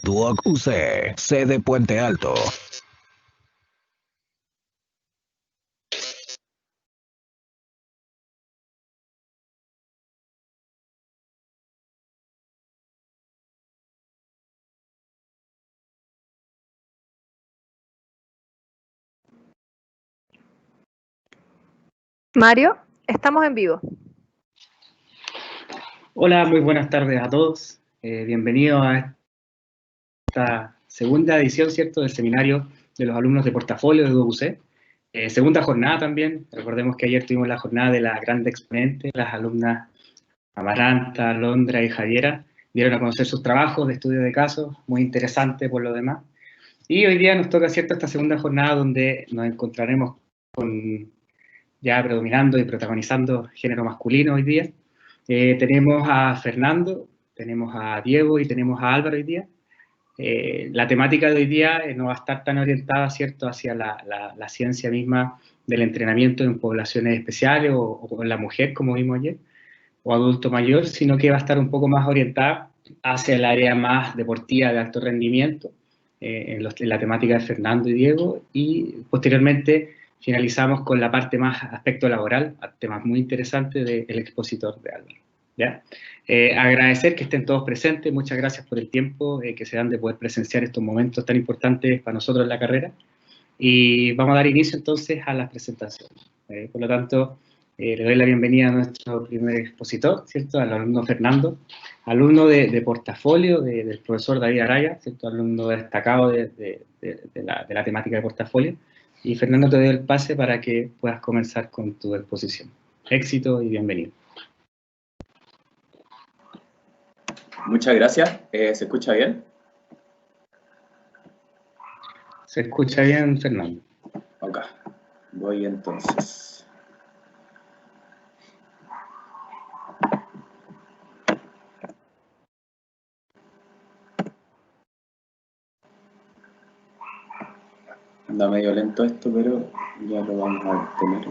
Duoc UC, sede Puente Alto. Mario, estamos en vivo. Hola, muy buenas tardes a todos. Bienvenidos a esta segunda edición, ¿cierto?, del seminario de los alumnos de portafolio de UC. Segunda jornada también. Recordemos que ayer tuvimos la jornada de las grandes exponentes, las alumnas Amaranta, Londra y Javiera. Dieron a conocer sus trabajos de estudio de casos, muy interesante por lo demás. Y hoy día nos toca, ¿cierto?, esta segunda jornada donde nos encontraremos con ya predominando y protagonizando género masculino hoy día. Tenemos a Fernando, tenemos a Diego y tenemos a Álvaro hoy día. La temática de hoy día no va a estar tan orientada, ¿cierto?, hacia la ciencia misma del entrenamiento en poblaciones especiales o en la mujer, como vimos ayer, o adulto mayor, sino que va a estar un poco más orientada hacia el área más deportiva de alto rendimiento, en la temática de Fernando y Diego, y posteriormente finalizamos con la parte más aspecto laboral, temas muy interesantes del expositor de Álvaro. ¿Ya? Agradecer que estén todos presentes, muchas gracias por el tiempo que se dan de poder presenciar estos momentos tan importantes para nosotros en la carrera, y vamos a dar inicio entonces a las presentaciones. Por lo tanto, le doy la bienvenida a nuestro primer expositor, ¿cierto?, al alumno Fernando, alumno de portafolio del profesor David Araya, ¿cierto?, alumno destacado de la temática de portafolio. Y Fernando, te doy el pase para que puedas comenzar con tu exposición. Éxito y bienvenido. Muchas gracias. ¿Se escucha bien? Se escucha bien, Fernando. Ok, voy entonces. Anda medio lento esto, pero ya lo vamos a tener.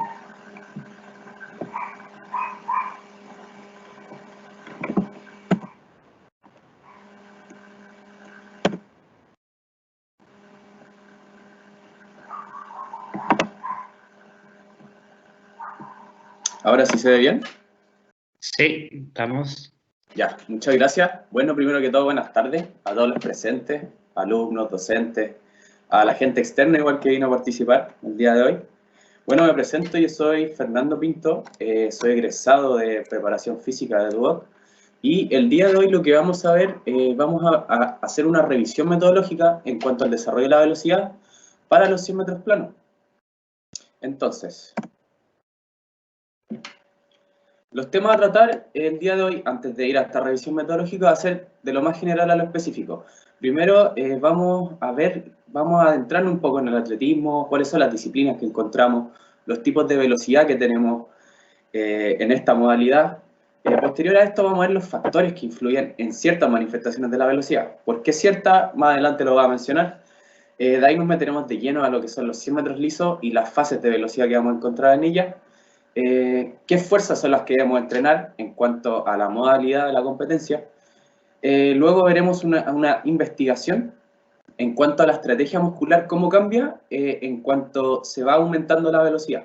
¿Ahora sí se ve bien? Sí, estamos. Ya, muchas gracias. Bueno, primero que todo, buenas tardes a todos los presentes, alumnos, docentes, a la gente externa igual que vino a participar el día de hoy. Bueno, me presento, yo soy Fernando Pinto, soy egresado de preparación física de Duoc, y el día de hoy lo que vamos a ver, vamos a hacer una revisión metodológica en cuanto al desarrollo de la velocidad para los 100 metros planos. Entonces, los temas a tratar el día de hoy, antes de ir a esta revisión metodológica, va a ser de lo más general a lo específico. Primero vamos a adentrarnos un poco en el atletismo, cuáles son las disciplinas que encontramos, los tipos de velocidad que tenemos en esta modalidad. Posterior a esto vamos a ver los factores que influyen en ciertas manifestaciones de la velocidad. ¿Por qué cierta? Más adelante lo voy a mencionar. De ahí nos meteremos de lleno a lo que son los 100 metros lisos y las fases de velocidad que vamos a encontrar en ellas. ¿Qué fuerzas son las que debemos entrenar en cuanto a la modalidad de la competencia? Luego veremos una investigación en cuanto a la estrategia muscular, cómo cambia en cuanto se va aumentando la velocidad.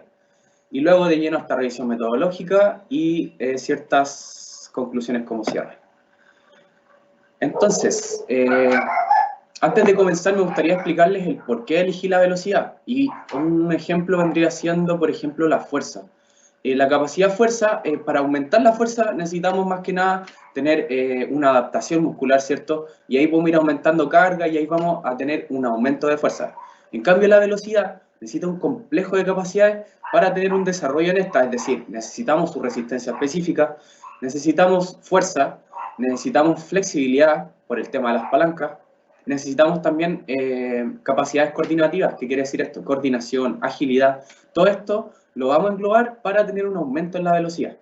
Y luego de lleno esta revisión metodológica y ciertas conclusiones como cierre. Entonces, antes de comenzar me gustaría explicarles el por qué elegí la velocidad. Y un ejemplo vendría siendo, por ejemplo, la fuerza. La capacidad fuerza, para aumentar la fuerza necesitamos más que nada tener una adaptación muscular, ¿cierto? Y ahí podemos ir aumentando carga y ahí vamos a tener un aumento de fuerza. En cambio, la velocidad necesita un complejo de capacidades para tener un desarrollo en esta, es decir, necesitamos su resistencia específica, necesitamos fuerza, necesitamos flexibilidad por el tema de las palancas, necesitamos también capacidades coordinativas. ¿Qué quiere decir esto? Coordinación, agilidad, todo esto lo vamos a englobar para tener un aumento en la velocidad.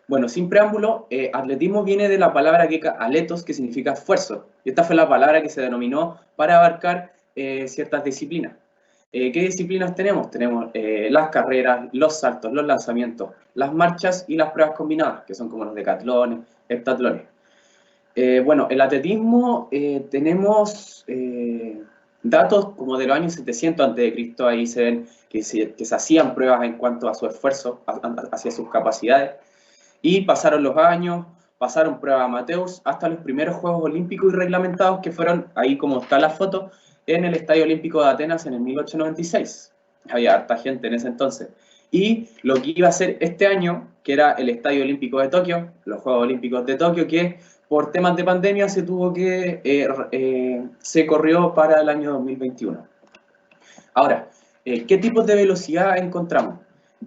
Bueno, sin preámbulo, atletismo viene de la palabra griega aletos, que significa esfuerzo. Y esta fue la palabra que se denominó para abarcar ciertas disciplinas. ¿Qué disciplinas tenemos? Tenemos las carreras, los saltos, los lanzamientos, las marchas y las pruebas combinadas, que son como los decatlones, heptatlones. Bueno, el atletismo tenemos datos como de los años 700 a.C., ahí se ven que se hacían pruebas en cuanto a su esfuerzo, hacia sus capacidades, y pasaron los años, pasaron pruebas amateurs, hasta los primeros Juegos Olímpicos y reglamentados que fueron, ahí como está la foto, en el Estadio Olímpico de Atenas en el 1896. Había harta gente en ese entonces. Y lo que iba a ser este año, que era el Estadio Olímpico de Tokio, los Juegos Olímpicos de Tokio, que por temas de pandemia se tuvo que, se corrió para el año 2021. Ahora, ¿qué tipos de velocidad encontramos?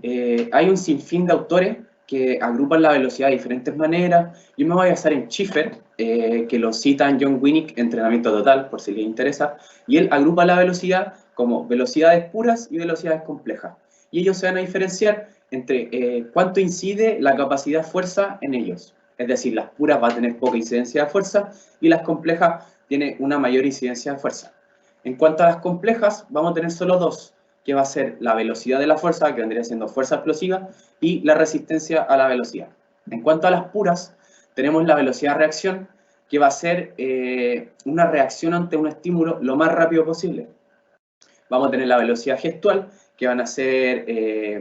Hay un sinfín de autores que agrupan la velocidad de diferentes maneras. Yo me voy a basar en Schiffer, que lo cita en John Winnick, Entrenamiento Total, por si les interesa, y él agrupa la velocidad como velocidades puras y velocidades complejas. Y ellos se van a diferenciar entre cuánto incide la capacidad fuerza en ellos. Es decir, las puras van a tener poca incidencia de fuerza y las complejas tienen una mayor incidencia de fuerza. En cuanto a las complejas, vamos a tener solo dos, que va a ser la velocidad de la fuerza, que vendría siendo fuerza explosiva, y la resistencia a la velocidad. En cuanto a las puras, tenemos la velocidad de reacción, que va a ser una reacción ante un estímulo lo más rápido posible. Vamos a tener la velocidad gestual, que van a ser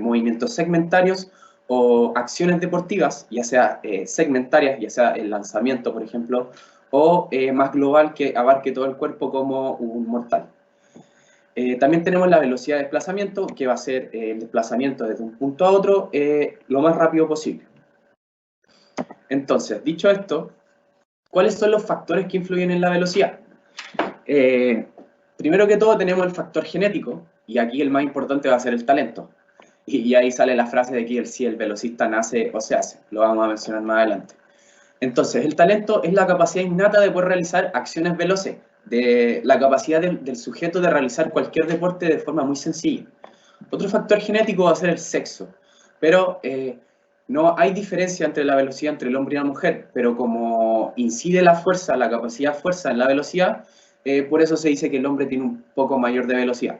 movimientos segmentarios o acciones deportivas, ya sea segmentarias, ya sea el lanzamiento, por ejemplo, o más global, que abarque todo el cuerpo como un mortal. También tenemos la velocidad de desplazamiento, que va a ser el desplazamiento desde un punto a otro lo más rápido posible. Entonces, dicho esto, ¿cuáles son los factores que influyen en la velocidad? Primero que todo tenemos el factor genético, y aquí el más importante va a ser el talento. Y ahí sale la frase de que si el velocista nace o se hace, lo vamos a mencionar más adelante. Entonces, el talento es la capacidad innata de poder realizar acciones veloces, de la capacidad del sujeto de realizar cualquier deporte de forma muy sencilla. Otro factor genético va a ser el sexo, pero no hay diferencia entre la velocidad entre el hombre y la mujer, pero como incide la fuerza, la capacidad fuerza en la velocidad, por eso se dice que el hombre tiene un poco mayor de velocidad.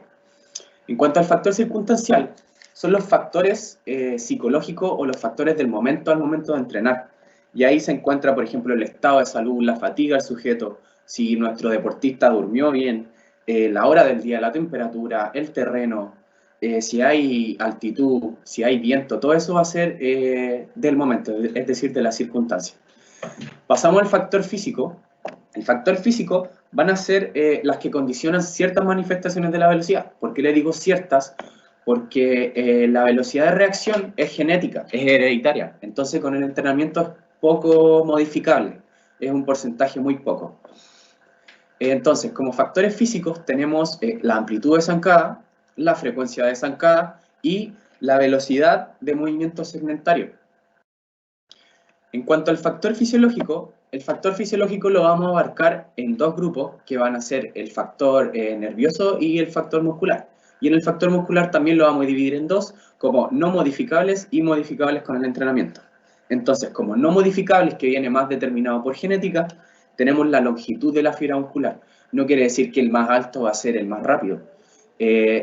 En cuanto al factor circunstancial, son los factores psicológicos o los factores del momento al momento de entrenar. Y ahí se encuentra, por ejemplo, el estado de salud, la fatiga del sujeto, si nuestro deportista durmió bien, la hora del día, la temperatura, el terreno, si hay altitud, si hay viento, todo eso va a ser del momento, es decir, de la circunstancia. Pasamos al factor físico. El factor físico van a ser las que condicionan ciertas manifestaciones de la velocidad. ¿Por qué le digo ciertas? Porque la velocidad de reacción es genética, es hereditaria. Entonces, con el entrenamiento es poco modificable, es un porcentaje muy poco. Entonces, como factores físicos tenemos la amplitud de zancada, la frecuencia de zancada y la velocidad de movimiento segmentario. En cuanto al factor fisiológico lo vamos a abarcar en dos grupos que van a ser el factor nervioso y el factor muscular. Y en el factor muscular también lo vamos a dividir en dos, como no modificables y modificables con el entrenamiento. Entonces, como no modificables, que viene más determinado por genética, tenemos la longitud de la fibra muscular. No quiere decir que el más alto va a ser el más rápido.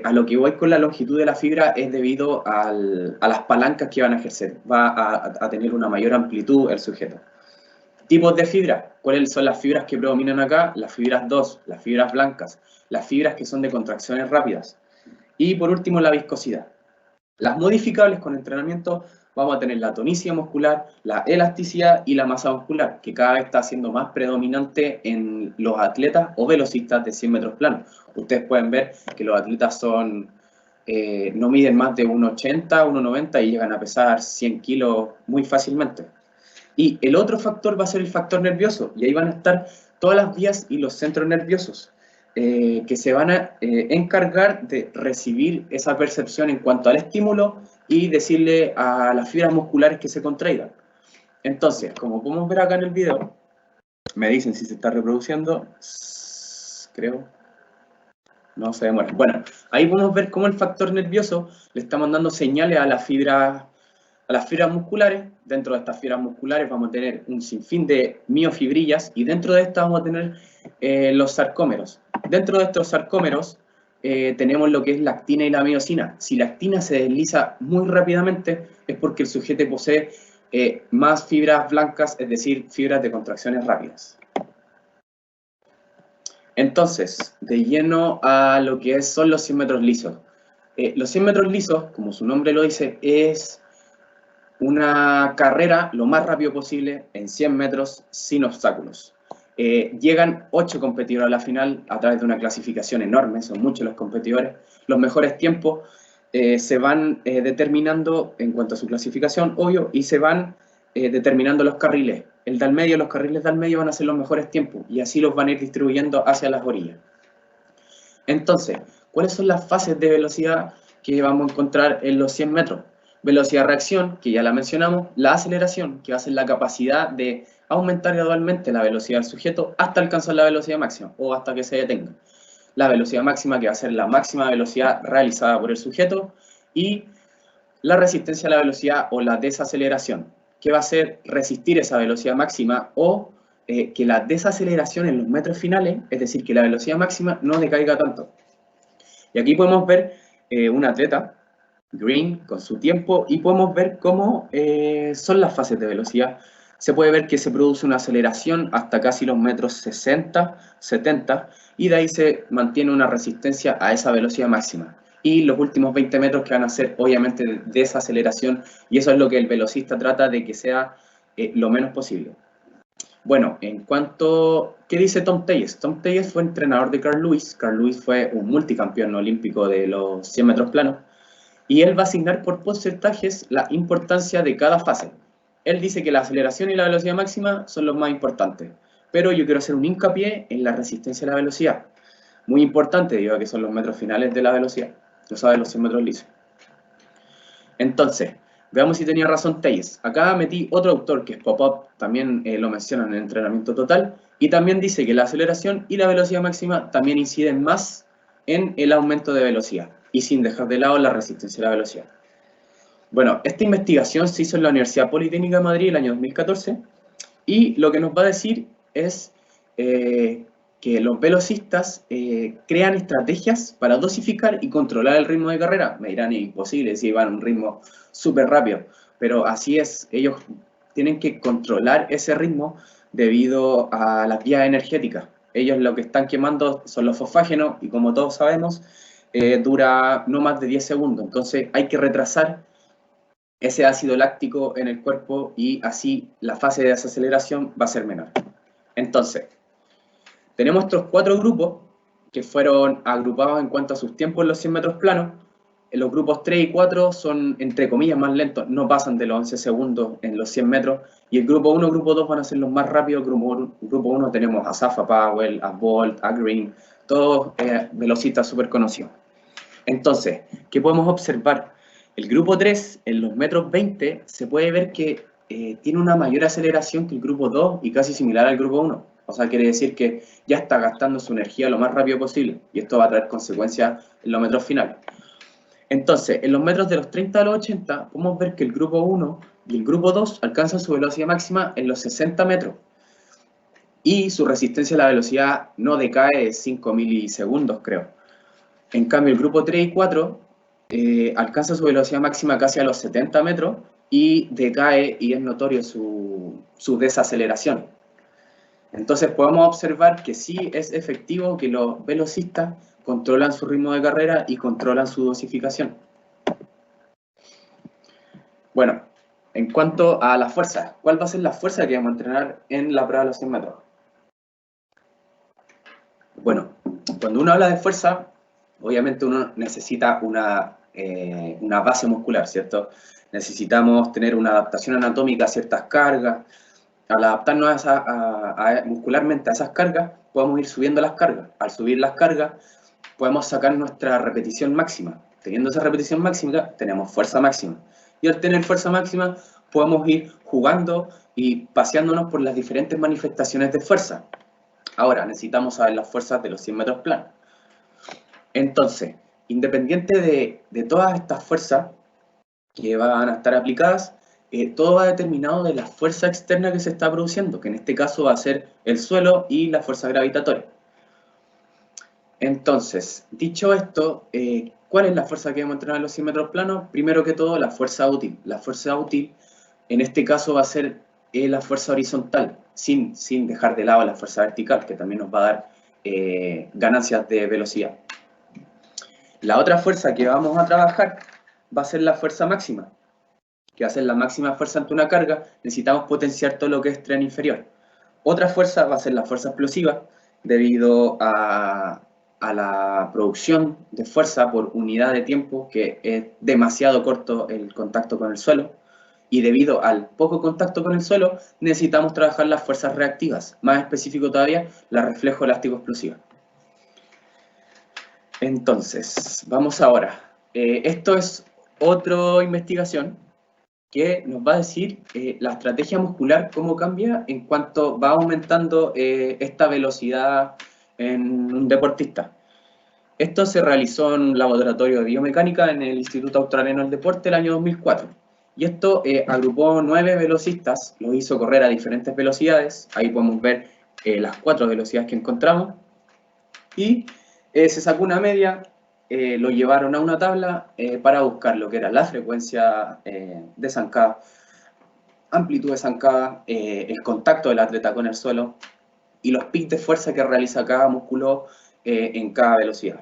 A lo que voy con la longitud de la fibra es debido a las palancas que van a ejercer. Va a tener una mayor amplitud el sujeto. Tipos de fibra. ¿Cuáles son las fibras que predominan acá? Las fibras 2, las fibras blancas, las fibras que son de contracciones rápidas. Y por último, la viscosidad. Las modificables con entrenamiento vamos a tener la tonicidad muscular, la elasticidad y la masa muscular, que cada vez está siendo más predominante en los atletas o velocistas de 100 metros planos. Ustedes pueden ver que los atletas no miden más de 1,80, 1,90 y llegan a pesar 100 kilos muy fácilmente. Y el otro factor va a ser el factor nervioso, y ahí van a estar todas las vías y los centros nerviosos, que se van a encargar de recibir esa percepción en cuanto al estímulo y decirle a las fibras musculares que se contraigan. Entonces, como podemos ver acá en el video, me dicen si se está reproduciendo, creo, no se demora. Bueno, ahí podemos ver cómo el factor nervioso le está mandando señales a las fibras musculares. Dentro de estas fibras musculares vamos a tener un sinfín de miofibrillas y dentro de estas vamos a tener los sarcómeros. Dentro de estos sarcómeros tenemos lo que es la actina y la miosina. Si la actina se desliza muy rápidamente es porque el sujeto posee más fibras blancas, es decir, fibras de contracciones rápidas. Entonces, de lleno a lo que son los 100 metros lisos. Los 100 metros lisos, como su nombre lo dice, es una carrera lo más rápido posible en 100 metros sin obstáculos. Llegan 8 competidores a la final a través de una clasificación enorme, son muchos los competidores. Los mejores tiempos se van determinando en cuanto a su clasificación, obvio, y se van determinando los carriles. Los carriles del medio van a ser los mejores tiempos y así los van a ir distribuyendo hacia las orillas. Entonces, ¿cuáles son las fases de velocidad que vamos a encontrar en los 100 metros? Velocidad-reacción, que ya la mencionamos, la aceleración, que va a ser la capacidad de aumentar gradualmente la velocidad del sujeto hasta alcanzar la velocidad máxima o hasta que se detenga. La velocidad máxima, que va a ser la máxima velocidad realizada por el sujeto, y la resistencia a la velocidad o la desaceleración, que va a ser resistir esa velocidad máxima o que la desaceleración en los metros finales, es decir, que la velocidad máxima no decaiga tanto. Y aquí podemos ver un atleta, Green, con su tiempo, y podemos ver cómo son las fases de velocidad. Se puede ver que se produce una aceleración hasta casi los metros 60, 70, y de ahí se mantiene una resistencia a esa velocidad máxima. Y los últimos 20 metros que van a ser, obviamente, desaceleración, y eso es lo que el velocista trata de que sea lo menos posible. Bueno, en cuanto... ¿Qué dice Tom Teyes? Tom Teyes fue entrenador de Carl Lewis. Carl Lewis fue un multicampeón olímpico de los 100 metros planos. Y él va a asignar por porcentajes la importancia de cada fase. Él dice que la aceleración y la velocidad máxima son los más importantes. Pero yo quiero hacer un hincapié en la resistencia a la velocidad. Muy importante, digo, que son los metros finales de la velocidad. Lo saben los 100 metros lisos. Entonces, veamos si tenía razón Teyes. Acá metí otro autor que es Popov, también lo menciona en el entrenamiento total, y también dice que la aceleración y la velocidad máxima también inciden más en el aumento de velocidad, y sin dejar de lado la resistencia a la velocidad. Bueno, esta investigación se hizo en la Universidad Politécnica de Madrid el año 2014, y lo que nos va a decir es que los velocistas crean estrategias para dosificar y controlar el ritmo de carrera. Me dirán, es imposible si van a un ritmo súper rápido, pero así es, ellos tienen que controlar ese ritmo debido a las vías energéticas. Ellos lo que están quemando son los fosfágenos y como todos sabemos, dura no más de 10 segundos, entonces hay que retrasar ese ácido láctico en el cuerpo y así la fase de desaceleración va a ser menor. Entonces, tenemos estos 4 grupos que fueron agrupados en cuanto a sus tiempos en los 100 metros planos. Los grupos 3 y 4 son, entre comillas, más lentos, no pasan de los 11 segundos en los 100 metros. Y el grupo 1 y grupo 2 van a ser los más rápidos. Grupo 1 tenemos a Safa Powell, a Bolt, a Green, todos velocistas súper conocidos. Entonces, ¿qué podemos observar? El grupo 3, en los metros 20, se puede ver que tiene una mayor aceleración que el grupo 2 y casi similar al grupo 1. O sea, quiere decir que ya está gastando su energía lo más rápido posible y esto va a traer consecuencias en los metros finales. Entonces, en los metros de los 30 a los 80, podemos ver que el grupo 1 y el grupo 2 alcanzan su velocidad máxima en los 60 metros y su resistencia a la velocidad no decae de 5 milisegundos, creo. En cambio, el grupo 3 y 4 alcanza su velocidad máxima casi a los 70 metros y decae y es notorio su desaceleración. Entonces podemos observar que sí es efectivo que los velocistas controlan su ritmo de carrera y controlan su dosificación. Bueno, en cuanto a la fuerza, ¿cuál va a ser la fuerza que vamos a entrenar en la prueba de los 100 metros? Bueno, cuando uno habla de fuerza, obviamente uno necesita una base muscular, ¿cierto? Necesitamos tener una adaptación anatómica a ciertas cargas. Al adaptarnos muscularmente a esas cargas, podemos ir subiendo las cargas. Al subir las cargas, podemos sacar nuestra repetición máxima. Teniendo esa repetición máxima, tenemos fuerza máxima. Y al tener fuerza máxima, podemos ir jugando y paseándonos por las diferentes manifestaciones de fuerza. Ahora, necesitamos saber las fuerzas de los 100 metros planos. Entonces, independiente de todas estas fuerzas que van a estar aplicadas, todo va determinado de la fuerza externa que se está produciendo, que en este caso va a ser el suelo y la fuerza gravitatoria. Entonces, dicho esto, ¿cuál es la fuerza que vamos a entrenar en los 100 metros planos? Primero que todo, la fuerza útil. La fuerza útil, en este caso, va a ser la fuerza horizontal, sin dejar de lado la fuerza vertical, que también nos va a dar ganancias de velocidad. La otra fuerza que vamos a trabajar va a ser la fuerza máxima, que va a ser la máxima fuerza ante una carga. Necesitamos potenciar todo lo que es tren inferior. Otra fuerza va a ser la fuerza explosiva, debido a la producción de fuerza por unidad de tiempo, que es demasiado corto el contacto con el suelo, y debido al poco contacto con el suelo, necesitamos trabajar las fuerzas reactivas, más específico todavía, la reflejo elástico explosiva. Entonces, vamos ahora. Esto es otra investigación que nos va a decir la estrategia muscular, cómo cambia en cuanto va aumentando esta velocidad en un deportista. Esto se realizó en un laboratorio de biomecánica en el Instituto Australiano del Deporte el año 2004. Y esto agrupó 9 velocistas, los hizo correr a diferentes velocidades. Ahí podemos ver las 4 velocidades que encontramos. Y se sacó una media, lo llevaron a una tabla para buscar lo que era la frecuencia de zancada, amplitud de zancada, el contacto del atleta con el suelo y los pics de fuerza que realiza cada músculo en cada velocidad.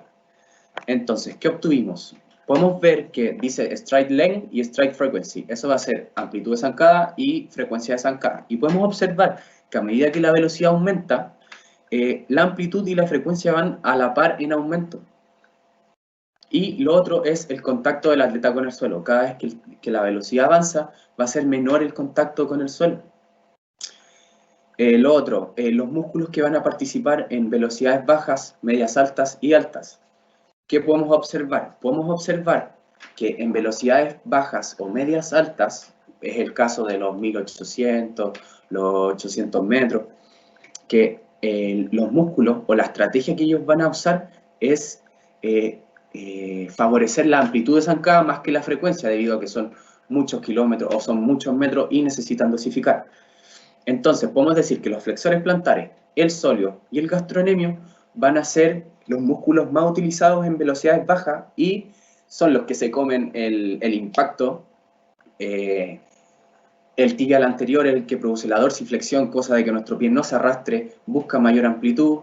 Entonces, ¿qué obtuvimos? Podemos ver que dice stride length y stride frequency. Eso va a ser amplitud de zancada y frecuencia de zancada. Y podemos observar que a medida que la velocidad aumenta, la amplitud y la frecuencia van a la par en aumento. Y lo otro es el contacto del atleta con el suelo. Cada vez que la velocidad avanza, va a ser menor el contacto con el suelo. Lo otro, los músculos que van a participar en velocidades bajas, medias altas y altas. ¿Qué podemos observar? Podemos observar que en velocidades bajas o medias altas, es el caso de los 1800, los 800 metros, que los músculos o la estrategia que ellos van a usar es favorecer la amplitud de zancada más que la frecuencia, debido a que son muchos kilómetros o son muchos metros y necesitan dosificar. Entonces, podemos decir que los flexores plantares, el sóleo y el gastrocnemio van a ser los músculos más utilizados en velocidades bajas y son los que se comen el impacto. El tibial anterior, el que produce la dorsiflexión, cosa de que nuestro pie no se arrastre, busca mayor amplitud.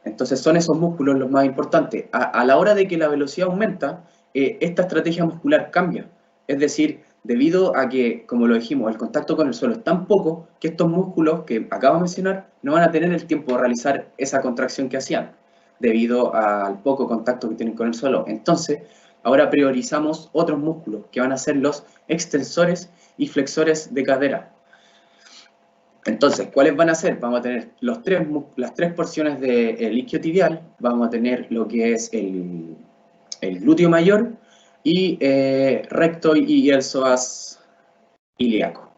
Entonces son esos músculos los más importantes. A la hora de que la velocidad aumenta, esta estrategia muscular cambia. Es decir, debido a que, como lo dijimos, el contacto con el suelo es tan poco que estos músculos que acabo de mencionar no van a tener el tiempo de realizar esa contracción que hacían, debido al poco contacto que tienen con el suelo. Entonces, ahora priorizamos otros músculos, que van a ser los extensores y flexores de cadera. Entonces, ¿cuáles van a ser? Vamos a tener las tres porciones del isquiotibial, vamos a tener lo que es el glúteo mayor y recto y el psoas ilíaco.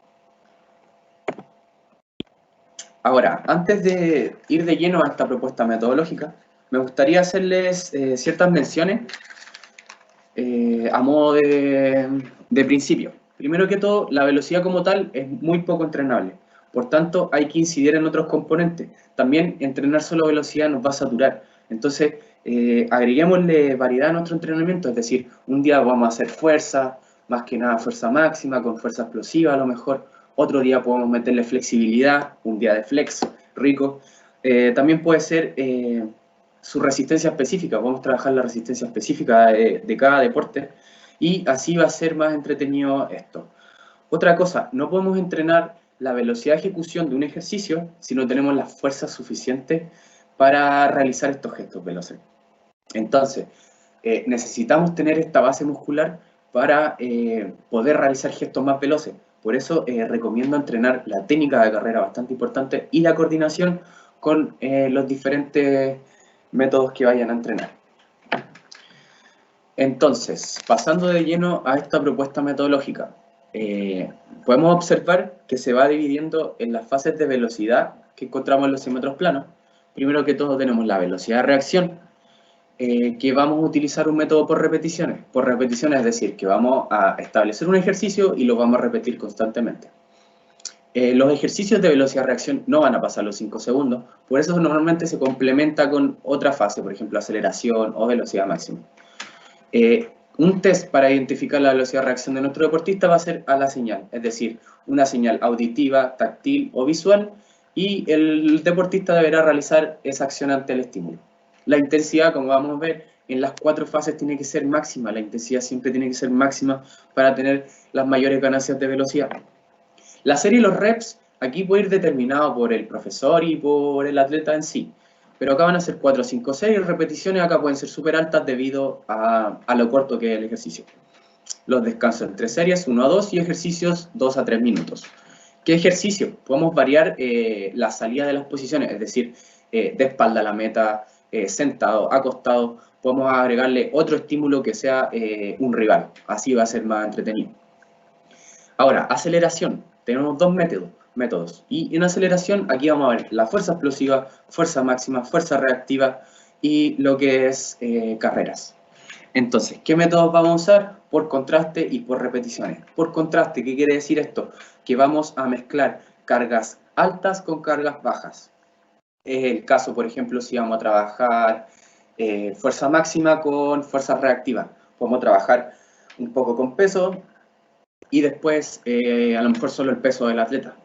Ahora, antes de ir de lleno a esta propuesta metodológica, me gustaría hacerles ciertas menciones a modo de principio. Primero que todo, la velocidad como tal es muy poco entrenable. Por tanto, hay que incidir en otros componentes. También entrenar solo velocidad nos va a saturar. Entonces, agreguémosle variedad a nuestro entrenamiento. Es decir, un día vamos a hacer fuerza, más que nada fuerza máxima, con fuerza explosiva a lo mejor. Otro día podemos meterle flexibilidad, un día de flex, rico. También puede ser su resistencia específica. Vamos a trabajar la resistencia específica de cada deporte. Y así va a ser más entretenido esto. Otra cosa, no podemos entrenar la velocidad de ejecución de un ejercicio si no tenemos la fuerza suficiente para realizar estos gestos veloces. Entonces, necesitamos tener esta base muscular para poder realizar gestos más veloces. Por eso recomiendo entrenar la técnica de carrera, bastante importante, y la coordinación con los diferentes métodos que vayan a entrenar. Entonces, pasando de lleno a esta propuesta metodológica, podemos observar que se va dividiendo en las fases de velocidad que encontramos en los símetros planos. Primero que todo tenemos la velocidad de reacción, que vamos a utilizar un método por repeticiones. Por repeticiones es decir, que vamos a establecer un ejercicio y lo vamos a repetir constantemente. Los ejercicios de velocidad de reacción no van a pasar los 5 segundos, por eso normalmente se complementa con otra fase, por ejemplo aceleración o velocidad máxima. Un test para identificar la velocidad de reacción de nuestro deportista va a ser a la señal, es decir, una señal auditiva, táctil o visual y el deportista deberá realizar esa acción ante el estímulo. La intensidad, como vamos a ver, en las 4 fases tiene que ser máxima, la intensidad siempre tiene que ser máxima para tener las mayores ganancias de velocidad. La serie y los reps aquí puede ir determinado por el profesor y por el atleta en sí, pero acá van a ser 4, 5, 6 repeticiones, acá pueden ser súper altas debido a lo corto que es el ejercicio. Los descansos entre series 1 a 2 y ejercicios 2 a 3 minutos. ¿Qué ejercicio? Podemos variar la salida de las posiciones, es decir, de espalda a la meta, sentado, acostado. Podemos agregarle otro estímulo que sea un rival, así va a ser más entretenido. Ahora, aceleración. Tenemos 2 métodos. Y en aceleración, aquí vamos a ver la fuerza explosiva, fuerza máxima, fuerza reactiva y lo que es carreras. Entonces, ¿qué métodos vamos a usar? Por contraste y por repeticiones. Por contraste, ¿qué quiere decir esto? Que vamos a mezclar cargas altas con cargas bajas. Es el caso, por ejemplo, si vamos a trabajar fuerza máxima con fuerza reactiva. Podemos trabajar un poco con peso y después a lo mejor solo el peso del atleta.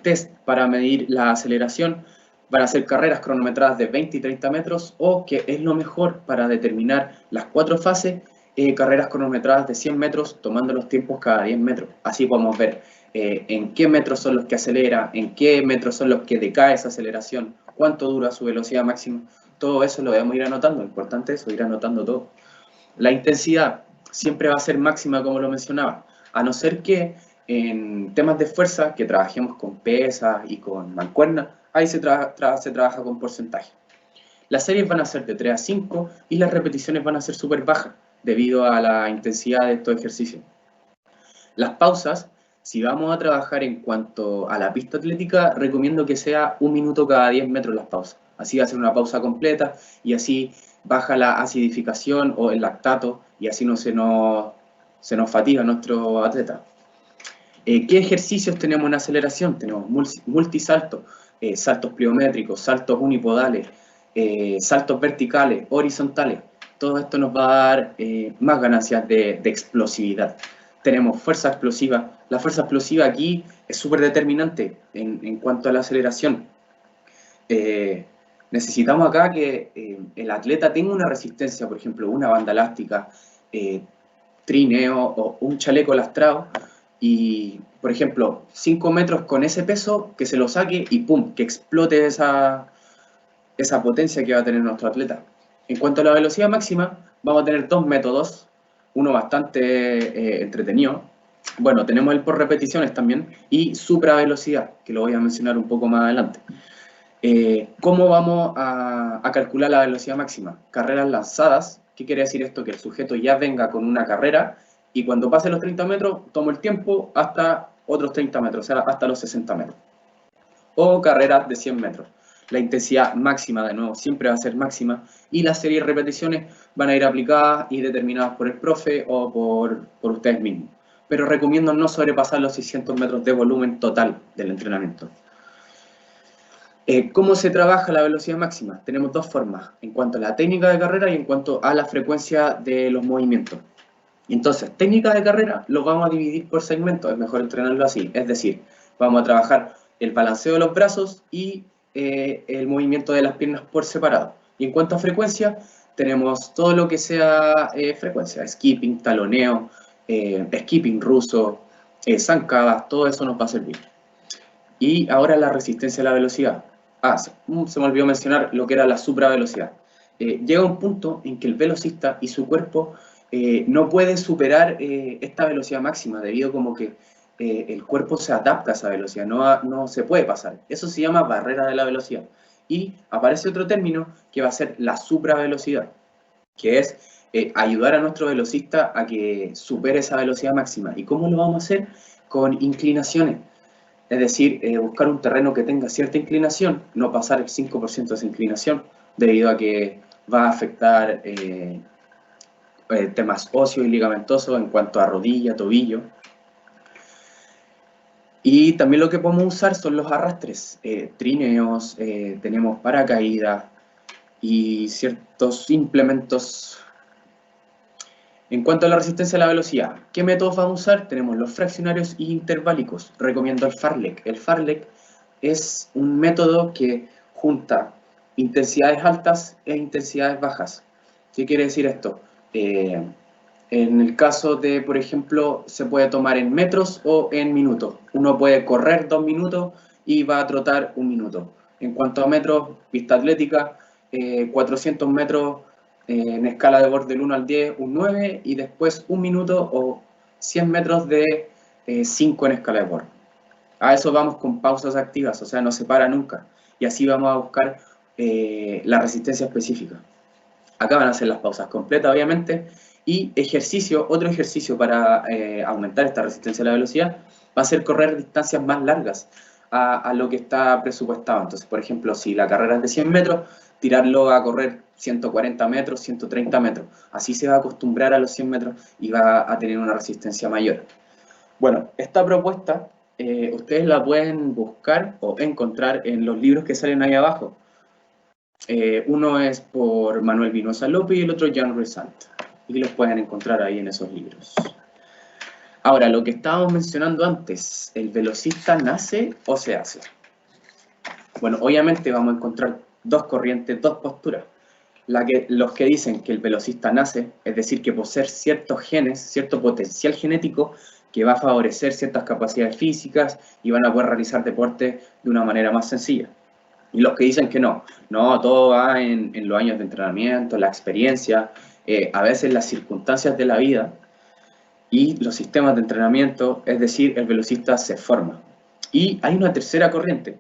Test para medir la aceleración van a ser carreras cronometradas de 20 y 30 metros o, que es lo mejor para determinar las 4 fases, carreras cronometradas de 100 metros tomando los tiempos cada 10 metros. Así podemos ver en qué metros son los que acelera, en qué metros son los que decae esa aceleración, cuánto dura su velocidad máxima. Todo eso lo debemos ir anotando, lo importante es ir anotando todo. La intensidad siempre va a ser máxima, como lo mencionaba, a no ser que en temas de fuerza, que trabajemos con pesas y con mancuernas, ahí se trabaja con porcentaje. Las series van a ser de 3 a 5 y las repeticiones van a ser súper bajas debido a la intensidad de estos ejercicios. Las pausas, si vamos a trabajar en cuanto a la pista atlética, recomiendo que sea 1 minuto cada 10 metros las pausas. Así va a ser una pausa completa y así baja la acidificación o el lactato y así no se nos fatiga nuestro atleta. ¿Qué ejercicios tenemos en aceleración? Tenemos multisaltos, saltos pliométricos, saltos unipodales, saltos verticales, horizontales. Todo esto nos va a dar más ganancias de explosividad. Tenemos fuerza explosiva. La fuerza explosiva aquí es súper determinante en cuanto a la aceleración. Necesitamos acá que el atleta tenga una resistencia, por ejemplo, una banda elástica, trineo o un chaleco lastrado, y, por ejemplo, 5 metros con ese peso, que se lo saque y ¡pum!, que explote esa potencia que va a tener nuestro atleta. En cuanto a la velocidad máxima, vamos a tener 2 métodos, uno bastante entretenido. Bueno, tenemos el por repeticiones también, y supravelocidad, que lo voy a mencionar un poco más adelante. ¿Cómo vamos a calcular la velocidad máxima? Carreras lanzadas. ¿Qué quiere decir esto? Que el sujeto ya venga con una carrera y cuando pase los 30 metros, tomo el tiempo hasta otros 30 metros, o sea, hasta los 60 metros. O carreras de 100 metros. La intensidad máxima, de nuevo, siempre va a ser máxima y las series de repeticiones van a ir aplicadas y determinadas por el profe o por ustedes mismos. Pero recomiendo no sobrepasar los 600 metros de volumen total del entrenamiento. ¿Cómo se trabaja la velocidad máxima? Tenemos 2 formas, en cuanto a la técnica de carrera y en cuanto a la frecuencia de los movimientos. Entonces, técnica de carrera lo vamos a dividir por segmentos, es mejor entrenarlo así. Es decir, vamos a trabajar el balanceo de los brazos y el movimiento de las piernas por separado. Y en cuanto a frecuencia, tenemos todo lo que sea frecuencia, skipping, taloneo, skipping ruso, zancadas, todo eso nos va a servir. Y ahora la resistencia a la velocidad. Se me olvidó mencionar lo que era la supravelocidad. Llega un punto en que el velocista y su cuerpo no puede superar esta velocidad máxima, debido como que el cuerpo se adapta a esa velocidad, no se puede pasar. Eso se llama barrera de la velocidad. Y aparece otro término que va a ser la supravelocidad, que es ayudar a nuestro velocista a que supere esa velocidad máxima. ¿Y cómo lo vamos a hacer? Con inclinaciones. Es decir, buscar un terreno que tenga cierta inclinación, no pasar el 5% de esa inclinación, debido a que va a afectar temas óseos y ligamentosos en cuanto a rodilla, tobillo. Y también lo que podemos usar son los arrastres, trineos, tenemos paracaídas y ciertos implementos. En cuanto a la resistencia a la velocidad, ¿qué métodos vamos a usar? Tenemos los fraccionarios y interválicos. Recomiendo el fartlek. El fartlek es un método que junta intensidades altas e intensidades bajas. ¿Qué quiere decir esto? En el caso de, por ejemplo, se puede tomar en metros o en minutos. Uno puede correr 2 minutos y va a trotar 1 minuto. En cuanto a metros, pista atlética, 400 metros en escala de Born del 1 al 10, un 9, y después 1 minuto o 100 metros de 5 en escala de Born. A eso vamos con pausas activas, o sea, no se para nunca. Y así vamos a buscar la resistencia específica. Acá van a ser las pausas completas, obviamente. Y otro ejercicio para aumentar esta resistencia a la velocidad va a ser correr distancias más largas a lo que está presupuestado. Entonces, por ejemplo, si la carrera es de 100 metros, tirarlo a correr 140 metros, 130 metros. Así se va a acostumbrar a los 100 metros y va a tener una resistencia mayor. Bueno, esta propuesta ustedes la pueden buscar o encontrar en los libros que salen ahí abajo. Uno es por Manuel Vinoza López y el otro Jan Resant. Y los pueden encontrar ahí en esos libros. Ahora, lo que estábamos mencionando antes, ¿el velocista nace o se hace? Bueno, obviamente vamos a encontrar dos corrientes, dos posturas. Los que dicen que el velocista nace, es decir, que posee ciertos genes, cierto potencial genético que va a favorecer ciertas capacidades físicas y van a poder realizar deporte de una manera más sencilla. Y los que dicen que no, todo va en los años de entrenamiento, la experiencia, a veces las circunstancias de la vida y los sistemas de entrenamiento, es decir, el velocista se forma. Y hay una tercera corriente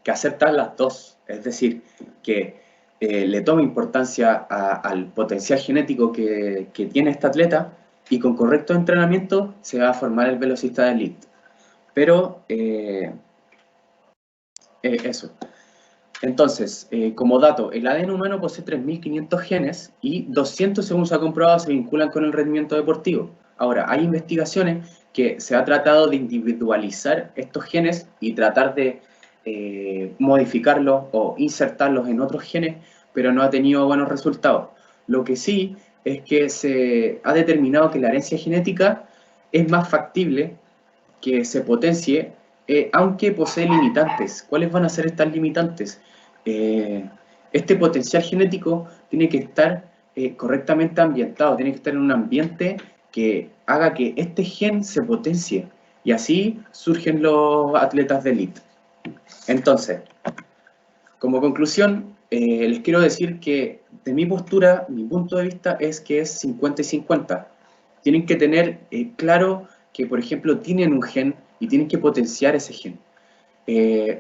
que acepta las dos, es decir, que le toma importancia al potencial genético que tiene este atleta y con correcto entrenamiento se va a formar el velocista de élite. Pero eso. Entonces, como dato, el ADN humano posee 3.500 genes y 200, según se ha comprobado, se vinculan con el rendimiento deportivo. Ahora, hay investigaciones que se ha tratado de individualizar estos genes y tratar de modificarlos o insertarlos en otros genes, pero no ha tenido buenos resultados. Lo que sí es que se ha determinado que la herencia genética es más factible que se potencie, aunque posee limitantes. ¿Cuáles van a ser estas limitantes? Este potencial genético tiene que estar correctamente ambientado, tiene que estar en un ambiente que haga que este gen se potencie, y así surgen los atletas de élite. Entonces, como conclusión, les quiero decir que de mi postura, mi punto de vista es que es 50 y 50. Tienen que tener claro que, por ejemplo, tienen un gen y tienen que potenciar ese gen.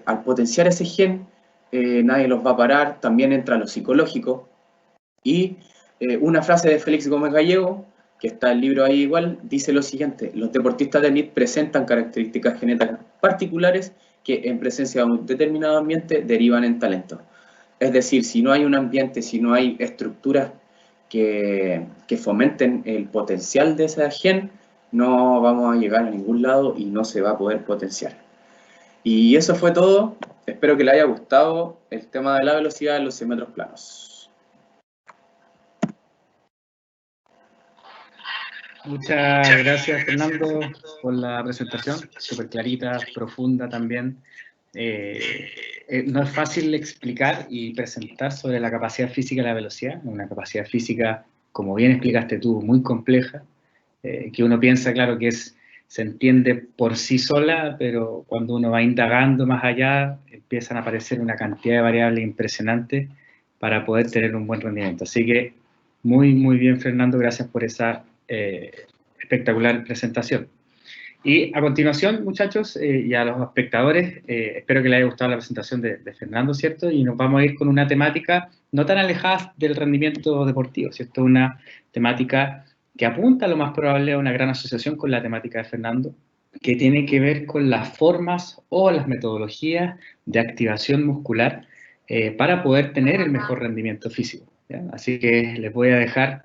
Al potenciar ese gen, nadie los va a parar, también entra lo psicológico. Y una frase de Félix Gómez Gallego, que está el libro ahí igual, dice lo siguiente: los deportistas de élite presentan características genéticas particulares que en presencia de un determinado ambiente derivan en talento. Es decir, si no hay un ambiente, si no hay estructuras que fomenten el potencial de ese gen, no vamos a llegar a ningún lado y no se va a poder potenciar. Y eso fue todo. Espero que les haya gustado el tema de la velocidad en los 100 metros planos. Muchas gracias, Fernando, por la presentación, súper clarita, profunda también. No es fácil explicar y presentar sobre la capacidad física y la velocidad, una capacidad física, como bien explicaste tú, muy compleja, que uno piensa, claro, que se entiende por sí sola, pero cuando uno va indagando más allá, empiezan a aparecer una cantidad de variables impresionantes para poder tener un buen rendimiento. Así que muy, muy bien, Fernando, gracias por esa espectacular presentación. Y a continuación, muchachos, y a los espectadores, espero que les haya gustado la presentación de Fernando, ¿cierto? Y nos vamos a ir con una temática no tan alejada del rendimiento deportivo, ¿cierto? Una temática que apunta, lo más probable, a una gran asociación con la temática de Fernando, que tiene que ver con las formas o las metodologías de activación muscular para poder tener el mejor rendimiento físico, ¿ya? Así que les voy a dejar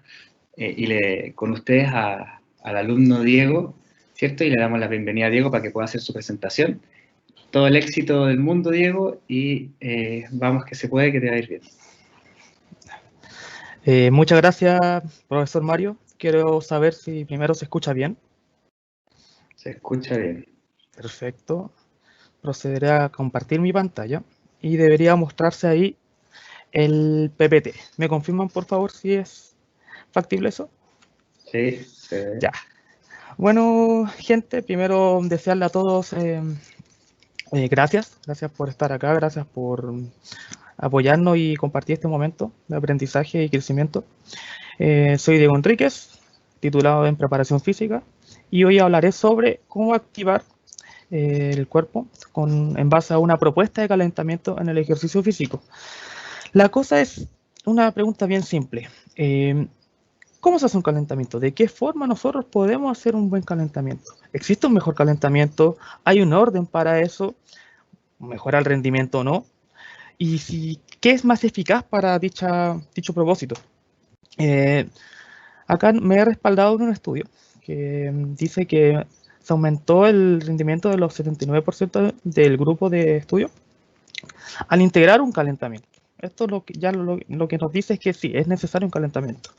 con ustedes al alumno Diego, ¿cierto? Y le damos la bienvenida a Diego para que pueda hacer su presentación. Todo el éxito del mundo, Diego, y vamos que se puede, que te va a ir bien. Muchas gracias, profesor Mario. Quiero saber si primero se escucha bien. Se escucha bien. Perfecto. procederé a compartir mi pantalla y debería mostrarse ahí el PPT. ¿Me confirman, por favor, si es factible eso? Sí. Ya. Bueno, gente, primero desearle a todos gracias por estar acá, gracias por apoyarnos y compartir este momento de aprendizaje y crecimiento. Soy Diego Enríquez, titulado en Preparación Física, y hoy hablaré sobre cómo activar el cuerpo en base a una propuesta de calentamiento en el ejercicio físico. La cosa es una pregunta bien simple. ¿Cómo se hace un calentamiento? ¿De qué forma nosotros podemos hacer un buen calentamiento? ¿Existe un mejor calentamiento? ¿Hay un orden para eso? ¿Mejora el rendimiento o no? ¿Y qué es más eficaz para dicho propósito? Acá me he respaldado en un estudio que dice que se aumentó el rendimiento de los 79% del grupo de estudio al integrar un calentamiento. Esto lo que nos dice es que sí, es necesario un calentamiento.